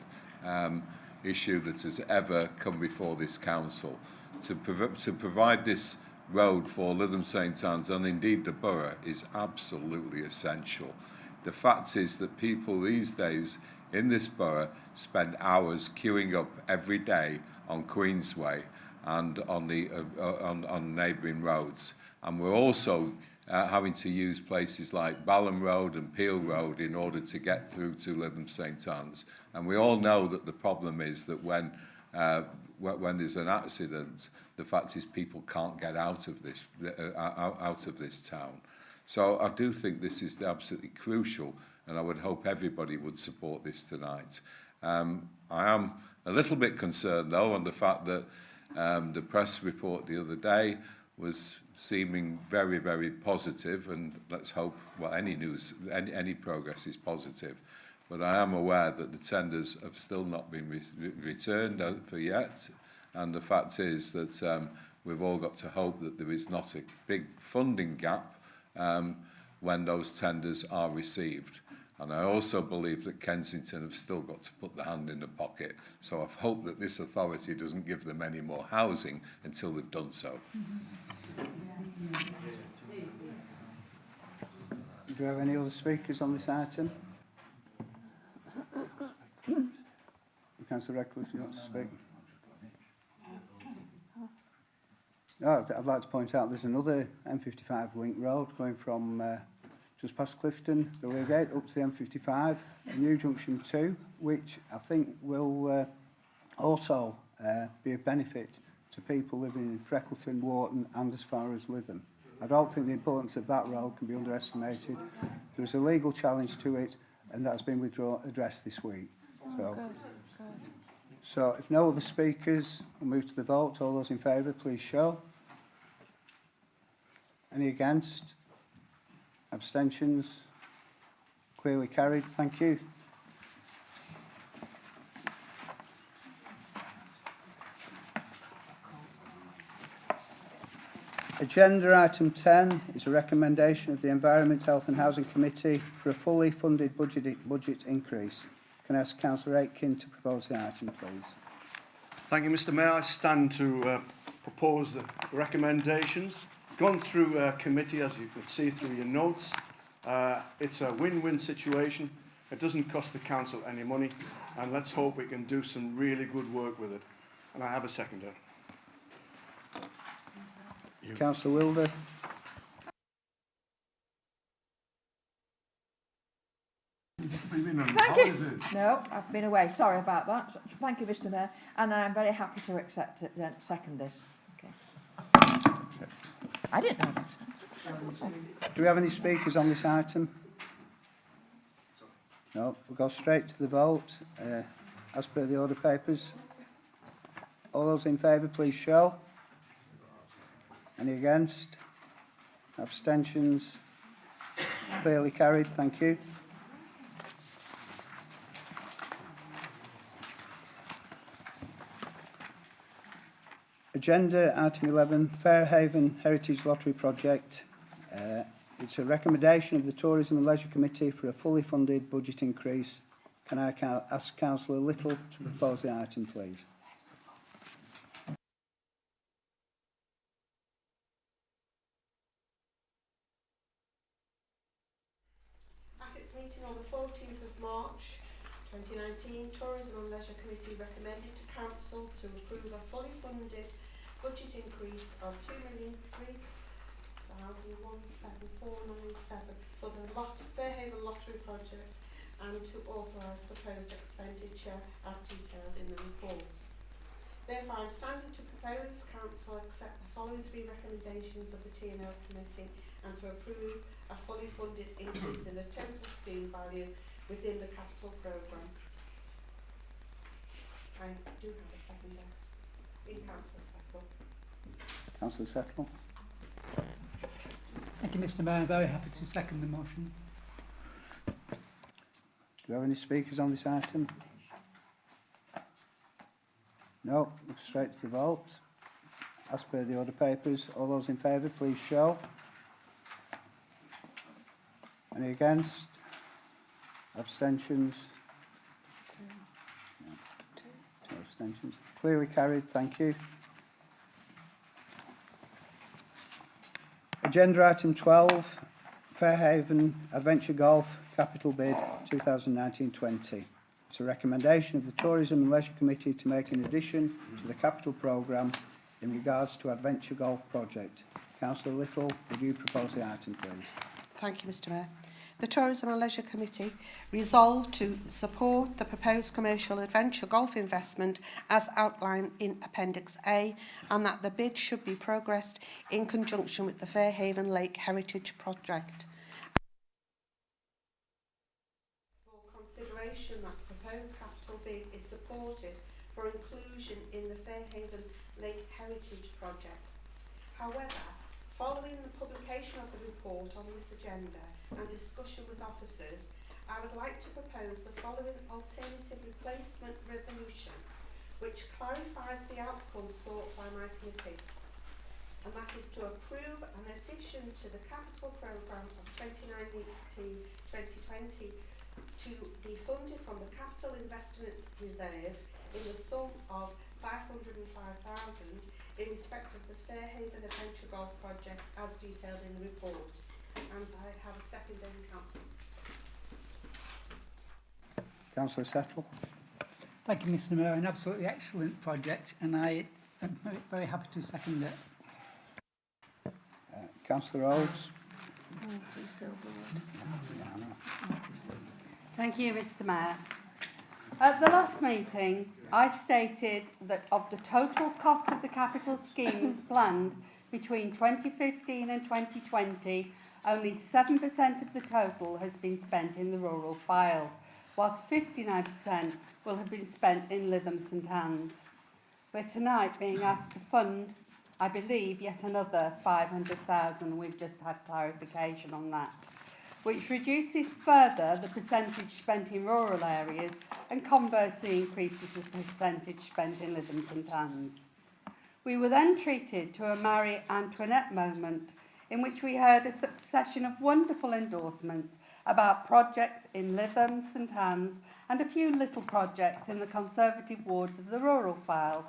issue that has ever come before this council. To provide this road for Lytham St Anne's and indeed the borough is absolutely essential. The fact is that people these days in this borough spend hours queuing up every day on Queensway and on the on neighbouring roads, and we're also having to use places like Balham Road and Peel Road in order to get through to Lytham St Anne's. And we all know that the problem is that when there's an accident, the fact is people can't get out of this town. So I do think this is absolutely crucial, and I would hope everybody would support this tonight. I am a little bit concerned, though, on the fact that the press report the other day was seeming very, very positive, and let's hope, well, any progress is positive. But I am aware that the tenders have still not been returned for yet, and the fact is that we've all got to hope that there is not a big funding gap when those tenders are received. And I also believe that Kensington have still got to put their hand in the pocket. So I hope that this authority doesn't give them any more housing until they've done so. Do you have any other speakers on this item? Councillor Redcliffe, you want to speak? Oh, I'd like to point out there's another M55 link road going from just past Clifton, the Lea Gate, up to the M55, New Junction 2, which I think will also be a benefit to people living in Freckleton, Wharton and as far as Lytham. I don't think the importance of that road can be underestimated. There was a legal challenge to it, and that's been addressed this week. So if no other speakers, we'll move to the vote. All those in favour, please show. Any against? Abstentions? Clearly carried. Thank you. Agenda item 10 is a recommendation of the Environment, Health and Housing Committee for a fully funded budget increase. Can I ask Councillor Aitken to propose the item, please? Thank you, Mr Mayor. I stand to propose the recommendations. Gone through committee, as you can see through your notes. It's a win-win situation. It doesn't cost the council any money, and let's hope we can do some really good work with it. And I have a seconder. Councillor Wilder. Thank you. No, I've been away. Sorry about that. Thank you, Mr Mayor. And I'm very happy to accept it, second this. Okay. I didn't know that. Do we have any speakers on this item? No, we'll go straight to the vote. As per the order papers. All those in favour, please show. Any against? Abstentions? Clearly carried. Thank you. Agenda item 11, Fairhaven Heritage Lottery Project. It's a recommendation of the Tourism and Leisure Committee for a fully funded budget increase. Can I ask Councillor Little to propose the item, please? At its meeting on the 14th of March 2019, Tourism and Leisure Committee recommended to Council to approve a fully funded budget increase of £2,003,17497 for the Fairhaven Lottery Project and to authorise proposed expenditure as detailed in the report. Therefore, I'm standing to propose Council accept the following three recommendations of the T&L Committee and to approve a fully funded increase in the total scheme value within the capital programme. I do have a seconder in Councillor Settle. Councillor Settle. Thank you, Mr. Mayor. I'm very happy to second the motion. Do we have any speakers on this item? No, look straight to the vote. As per the order papers, all those in favour, please show. Any against? Abstentions? Two abstentions. Clearly carried, thank you. Agenda item 12, Fairhaven Adventure Golf Capital Bid 2019-20. It's a recommendation of the Tourism and Leisure Committee to make an addition to the capital programme in regards to Adventure Golf Project. Councillor Little, would you propose the item, please? Thank you, Mr. Mayor. The Tourism and Leisure Committee resolved to support the proposed commercial adventure golf investment as outlined in Appendix A and that the bid should be progressed in conjunction with the Fairhaven Lake Heritage Project. For consideration that the proposed capital bid is supported for inclusion in the Fairhaven Lake Heritage Project. However, following the publication of the report on this agenda and discussion with officers, I would like to propose the following alternative replacement resolution which clarifies the outcome sought by my committee, and that is to approve an addition to the capital programme of 2019-2020 to be funded from the Capital Investment Reserve in the sum of £505,000 in respect of the Fairhaven Adventure Golf Project as detailed in the report. And I have a second in councillors. Councillor Settle. Thank you, Mr. Mayor. An absolutely excellent project, and I am very happy to second it. Councillor Rhodes. Thank you, Mr. Mayor. At the last meeting, I stated that of the total cost of the capital schemes planned between 2015 and 2020, only 7% of the total has been spent in the rural fylde, whilst 59% will have been spent in Lytham St Anne's. We're tonight being asked to fund, I believe, yet another 500,000. We've just had clarification on that, which reduces further the percentage spent in rural areas and conversely increases the percentage spent in Lytham St Anne's. We were then treated to a Marie Antoinette moment in which we heard a succession of wonderful endorsements about projects in Lytham, St Anne's and a few little projects in the Conservative wards of the rural fylde,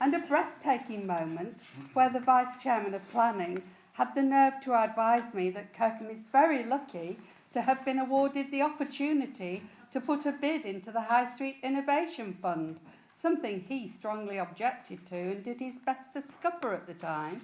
and a breathtaking moment where the Vice Chairman of Planning had the nerve to advise me that Kirkham is very lucky to have been awarded the opportunity to put a bid into the High Street Innovation Fund, something he strongly objected to and did his best to scupper at the time.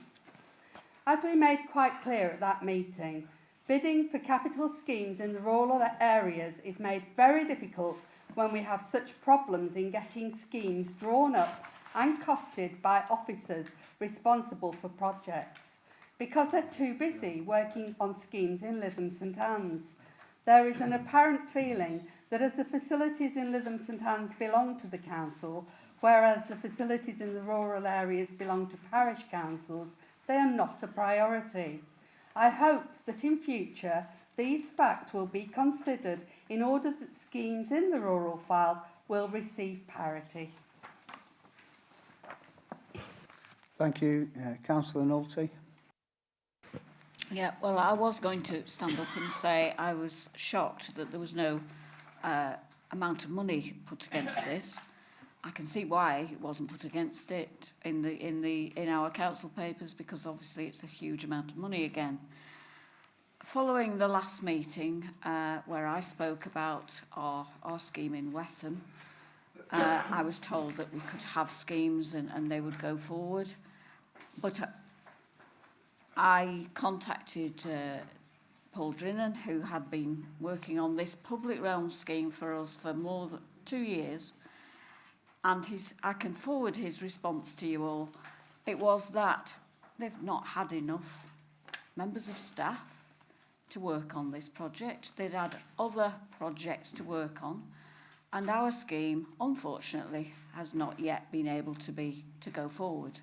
As we made quite clear at that meeting, bidding for capital schemes in the rural areas is made very difficult when we have such problems in getting schemes drawn up and costed by officers responsible for projects because they're too busy working on schemes in Lytham St Anne's. There is an apparent feeling that as the facilities in Lytham St Anne's belong to the council, whereas the facilities in the rural areas belong to parish councils, they are not a priority. I hope that in future these facts will be considered in order that schemes in the rural file will receive parity. Thank you. Councillor Nolte. Yeah, well, I was going to stand up and say I was shocked that there was no amount of money put against this. I can see why it wasn't put against it in our council papers, because obviously it's a huge amount of money again. Following the last meeting where I spoke about our scheme in Wesham, I was told that we could have schemes and they would go forward. But I contacted Paul Drinnan, who had been working on this public realm scheme for us for more than 2 years, and I can forward his response to you all. It was that they've not had enough members of staff to work on this project. They'd had other projects to work on, and our scheme, unfortunately, has not yet been able to go forward.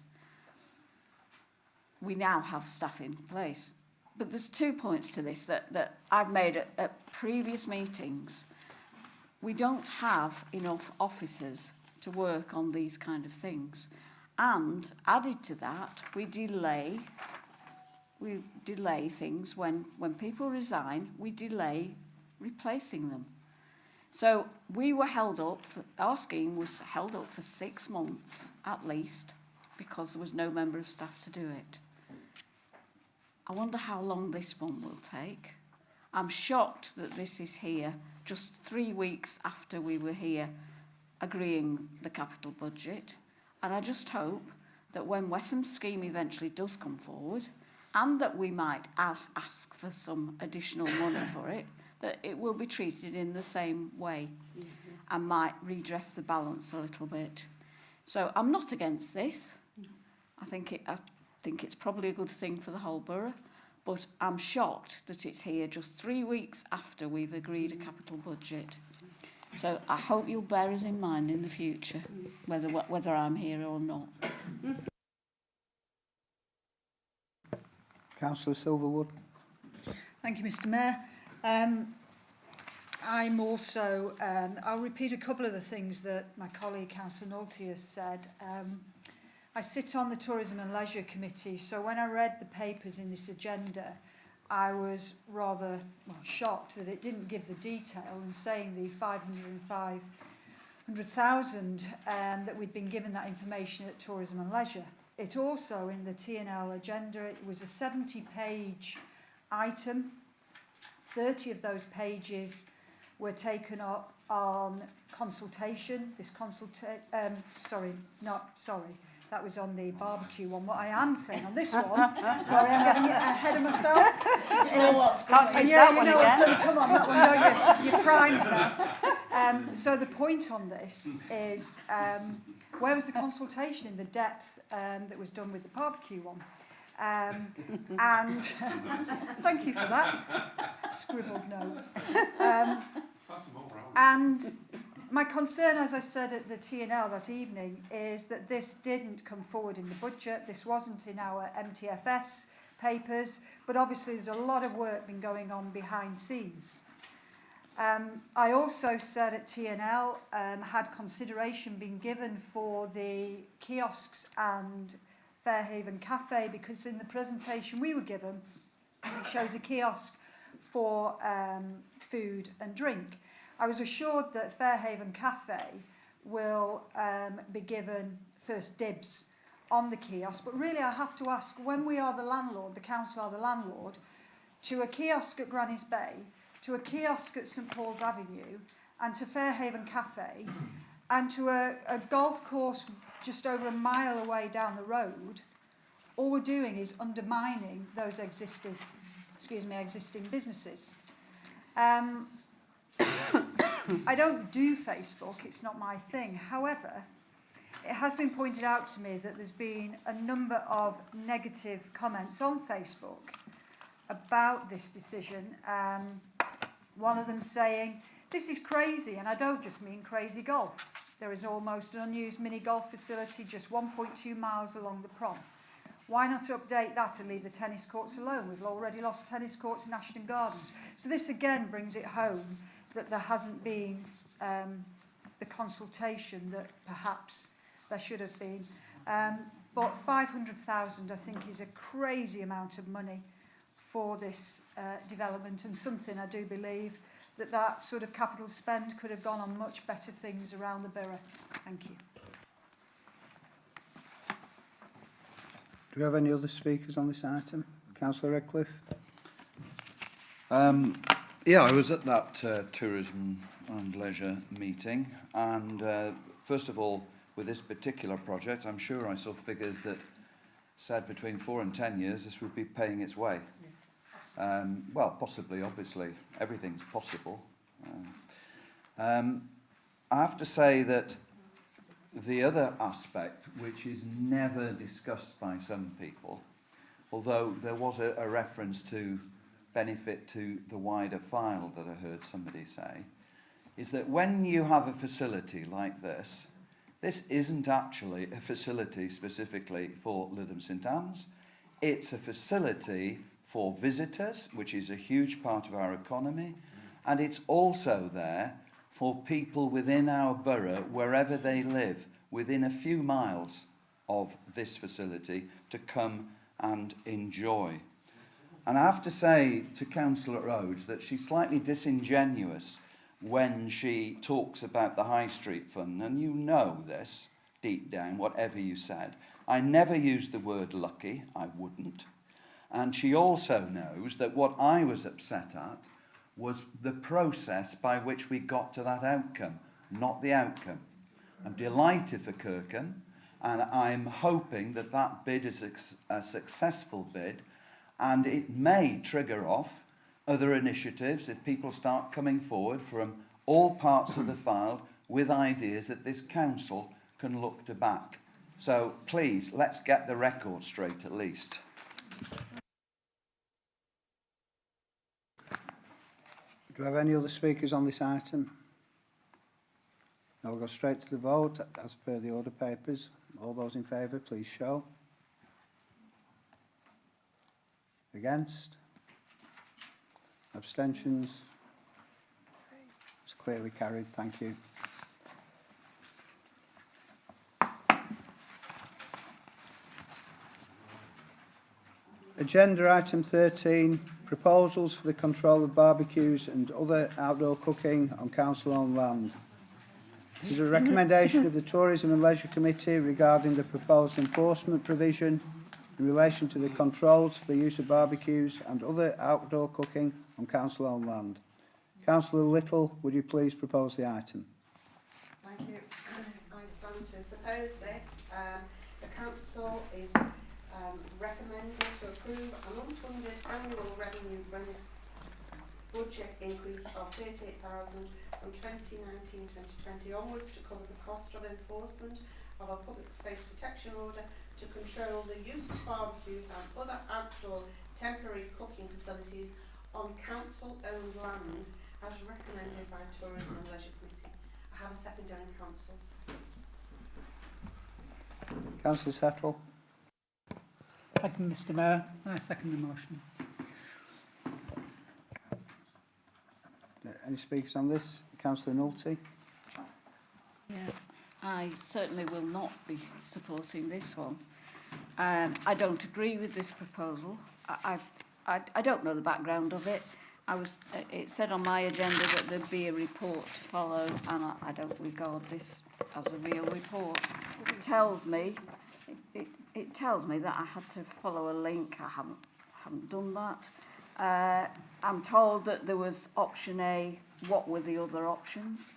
We now have staff in place. But there's 2 points to this that I've made at previous meetings. We don't have enough officers to work on these kind of things. And added to that, we delay things when people resign, we delay replacing them. So we were held up, our scheme was held up for 6 months at least, because there was no member of staff to do it. I wonder how long this one will take. I'm shocked that this is here just 3 weeks after we were here agreeing the capital budget. And I just hope that when Wesham's scheme eventually does come forward, and that we might ask for some additional money for it, that it will be treated in the same way and might redress the balance a little bit. So I'm not against this. I think it's probably a good thing for the whole borough, but I'm shocked that it's here just 3 weeks after we've agreed a capital budget. So I hope you'll bear us in mind in the future, whether I'm here or not. Councillor Silverwood. Thank you, Mr Mayor. I'm also, I'll repeat a couple of the things that my colleague Councillor Nolte has said. I sit on the Tourism and Leisure Committee, so when I read the papers in this agenda, I was rather shocked that it didn't give the detail and saying the 500,000 that we'd been given that information at Tourism and Leisure. It also, in the T&L agenda, it was a 70-page item. 30 of those pages were taken up on consultation. That was on the barbecue one. What I am saying on this one, sorry, I'm getting ahead of myself. You know what's going to come on that one, don't you? You're primed now. So the point on this is, where was the consultation in the depth that was done with the barbecue one? And thank you for that. Scribbled notes. And my concern, as I said at the T&L that evening, is that this didn't come forward in the budget. This wasn't in our MTFS papers, but obviously there's a lot of work been going on behind scenes. I also said at T&L, had consideration been given for the kiosks and Fairhaven Cafe, because in the presentation we were given, it shows a kiosk for food and drink. I was assured that Fairhaven Cafe will be given first dibs on the kiosk, but really I have to ask, when we are the landlord, the council are the landlord, to a kiosk at Granny's Bay, to a kiosk at St Paul's Avenue, and to Fairhaven Cafe, and to a golf course just over a mile away down the road, all we're doing is undermining those existing businesses. I don't do Facebook, it's not my thing. However, it has been pointed out to me that there's been a number of negative comments on Facebook about this decision. One of them saying, this is crazy, and I don't just mean crazy golf. There is almost an unused mini golf facility just 1.2 miles along the prom. Why not update that and leave the tennis courts alone? We've already lost tennis courts in Ashton Gardens. So this again brings it home that there hasn't been the consultation that perhaps there should have been. But 500,000 I think is a crazy amount of money for this development, and something I do believe that sort of capital spend could have gone on much better things around the borough. Thank you. Do we have any other speakers on this item? Councillor Redcliffe? Yeah, I was at that tourism and leisure meeting, and first of all, with this particular project, I'm sure I saw figures that said between 4 and 10 years this would be paying its way. Well, possibly, obviously, everything's possible. I have to say that the other aspect, which is never discussed by some people, although there was a reference to benefit to the wider file that I heard somebody say, is that when you have a facility like this isn't actually a facility specifically for Lytham St Anne's. It's a facility for visitors, which is a huge part of our economy, and it's also there for people within our borough, wherever they live, within a few miles of this facility, to come and enjoy. And I have to say to Councillor Rhodes that she's slightly disingenuous when she talks about the High Street Fund, and you know this deep down, whatever you said. I never used the word lucky, I wouldn't. And she also knows that what I was upset at was the process by which we got to that outcome, not the outcome. I'm delighted for Kirkham, and I'm hoping that that bid is a successful bid, and it may trigger off other initiatives if people start coming forward from all parts of the file with ideas that this council can look to back. So please, let's get the record straight at least. Do we have any other speakers on this item? No, we'll go straight to the vote as per the order papers. All those in favour, please show. Against? Abstentions? It's clearly carried. Thank you. Agenda item 13, proposals for the control of barbecues and other outdoor cooking on council-owned land. It is a recommendation of the Tourism and Leisure Committee regarding the proposed enforcement provision in relation to the controls for the use of barbecues and other outdoor cooking on council-owned land. Councillor Little, would you please propose the item? Thank you. I stand to propose this. The council is recommending to approve an unfunded annual revenue budget increase of 38,000 from 2019-2020 onwards to cover the cost of enforcement of a public space protection order to control the use of barbecues and other outdoor temporary cooking facilities on council-owned land as recommended by Tourism and Leisure Committee. I have a secondary in councils. Councillor Settle. Thank you, Mr Mayor. I second the motion. Any speakers on this? Councillor Nulty. Yeah, I certainly will not be supporting this one. I don't agree with this proposal. I don't know the background of it. It said on my agenda that there'd be a report to follow, and I don't regard this as a real report. It tells me that I had to follow a link. I haven't done that. I'm told that there was option A. What were the other options?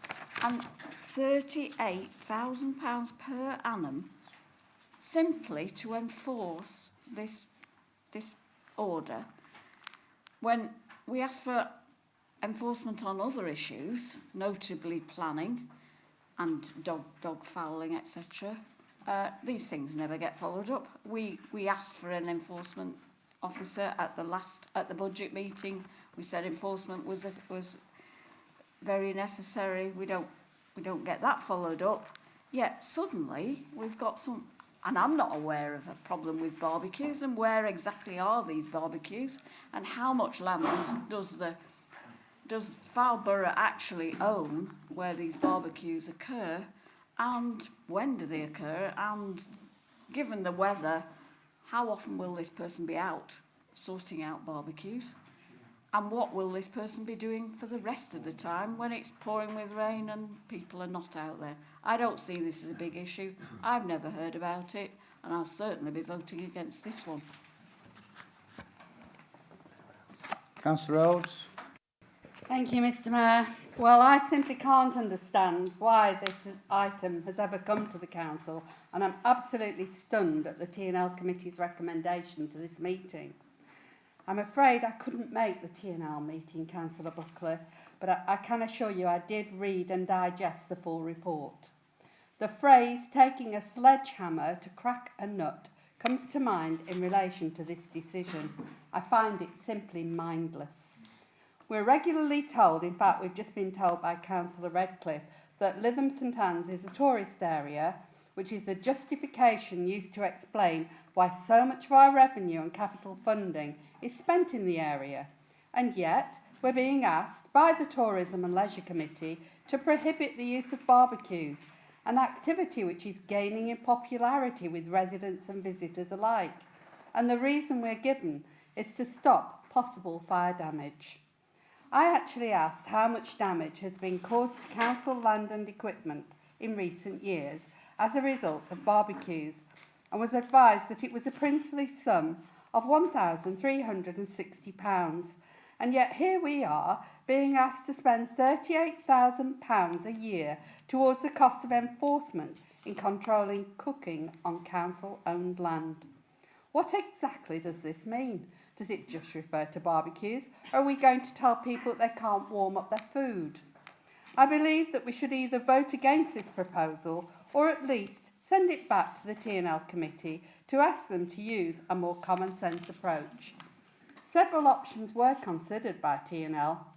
And £38,000 per annum simply to enforce this order. When we asked for enforcement on other issues, notably planning, and dog fouling, etc. These things never get followed up. We asked for an enforcement officer at the budget meeting. We said enforcement was very necessary. We don't get that followed up. Yet suddenly we've got some, and I'm not aware of a problem with barbecues. And where exactly are these barbecues? And how much land does Foulborough actually own where these barbecues occur? And when do they occur? And given the weather, how often will this person be out sorting out barbecues? And what will this person be doing for the rest of the time when it's pouring with rain and people are not out there? I don't see this as a big issue. I've never heard about it, and I'll certainly be voting against this one. Councillor Rhodes. Thank you, Mr Mayor. Well, I simply can't understand why this item has ever come to the Council, and I'm absolutely stunned at the T&L Committee's recommendation to this meeting. I'm afraid I couldn't make the T&L meeting, Councillor Buckley, but I can assure you I did read and digest the full report. The phrase taking a sledgehammer to crack a nut comes to mind in relation to this decision. I find it simply mindless. We're regularly told, in fact we've just been told by Councillor Redcliffe, that Lytham St Anne's is a tourist area, which is a justification used to explain why so much of our revenue and capital funding is spent in the area. And yet, we're being asked by the Tourism and Leisure Committee to prohibit the use of barbecues, an activity which is gaining in popularity with residents and visitors alike. And the reason we're given is to stop possible fire damage. I actually asked how much damage has been caused to council land and equipment in recent years as a result of barbecues, and was advised that it was a princely sum of £1,360. And yet here we are being asked to spend £38,000 a year towards the cost of enforcement in controlling cooking on council-owned land. What exactly does this mean? Does it just refer to barbecues, or are we going to tell people that they can't warm up their food? I believe that we should either vote against this proposal or at least send it back to the T&L Committee to ask them to use a more common sense approach. Several options were considered by T&L,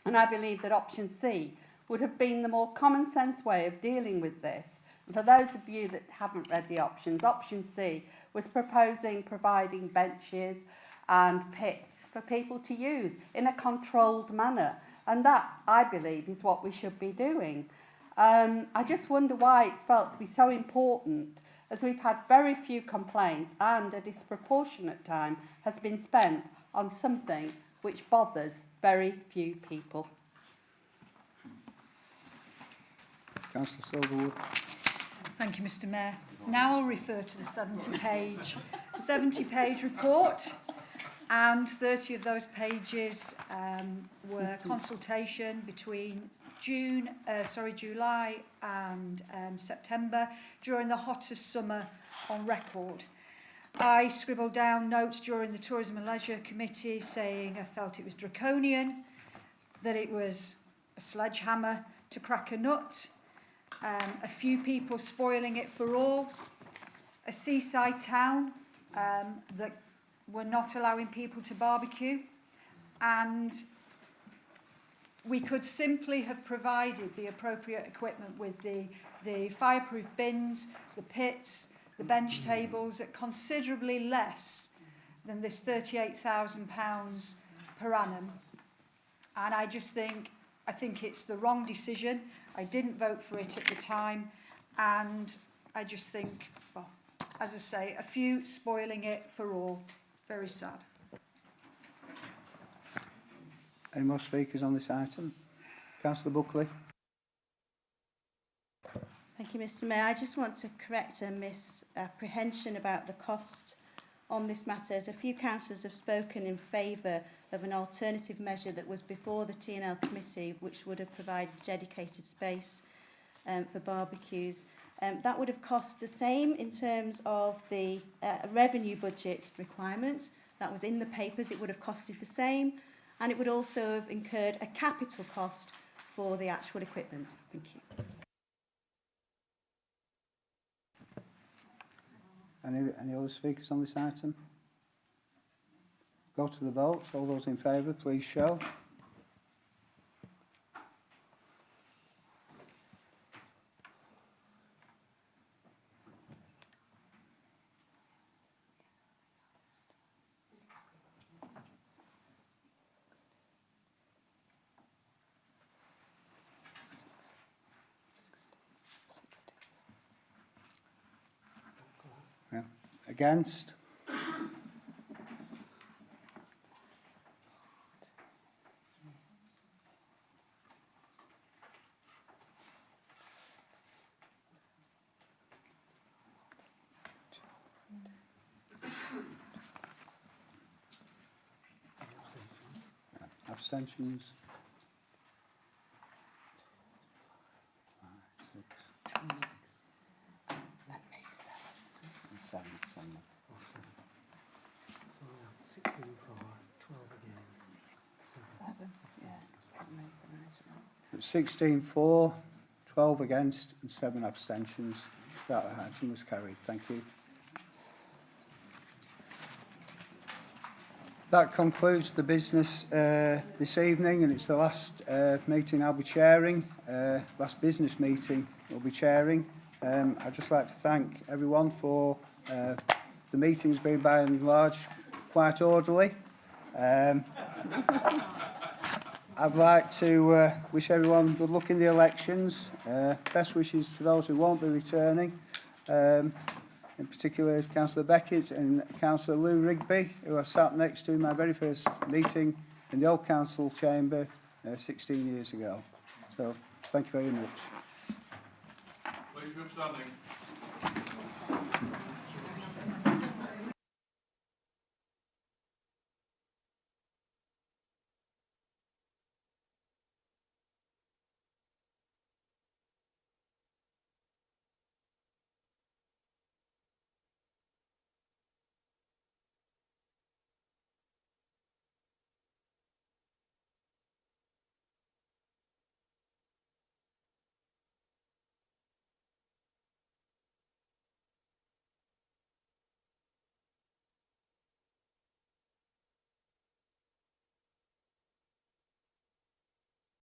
and I believe that option C would have been the more common sense way of dealing with this. And for those of you that haven't read the options, option C was providing benches and pits for people to use in a controlled manner, and that, I believe, is what we should be doing. I just wonder why it's felt to be so important, as we've had very few complaints and a disproportionate time has been spent on something which bothers very few people. Councillor Silverwood. Thank you, Mr Mayor. Now I'll refer to the 70-page report, and 30 of those pages were consultation between July and September, during the hottest summer on record. I scribbled down notes during the Tourism and Leisure Committee saying I felt it was draconian, that it was a sledgehammer to crack a nut, a few people spoiling it for all, a seaside town that were not allowing people to barbecue, and we could simply have provided the appropriate equipment with the fireproof bins, the pits, the bench tables at considerably less than this £38,000 per annum. And I think it's the wrong decision. I didn't vote for it at the time, and I just think, well, as I say, a few spoiling it for all. Very sad. Any more speakers on this item? Councillor Buckley. Thank you, Mr Mayor. I just want to correct a misapprehension about the cost on this matter, as a few councillors have spoken in favour of an alternative measure that was before the T&L Committee, which would have provided dedicated space for barbecues. That would have cost the same in terms of the revenue budget requirement. That was in the papers. It would have costed the same, and it would also have incurred a capital cost for the actual equipment. Thank you. Any other speakers on this item? Go to the vote. All those in favour, please show. Yeah. Against? Abstentions? 5, 6, 7. 16 for, 12 against and 7 abstentions. That item was carried. Thank you. That concludes the business this evening, and it's the last meeting I'll be chairing, last business meeting I'll be chairing. I'd just like to thank everyone for the meetings being by and large quite orderly. I'd like to wish everyone good luck in the elections. Best wishes to those who won't be returning, in particular Councillor Beckett and Councillor Lou Rigby, who I sat next to in my very first meeting in the old council chamber 16 years ago. So, thank you very much. Please be standing.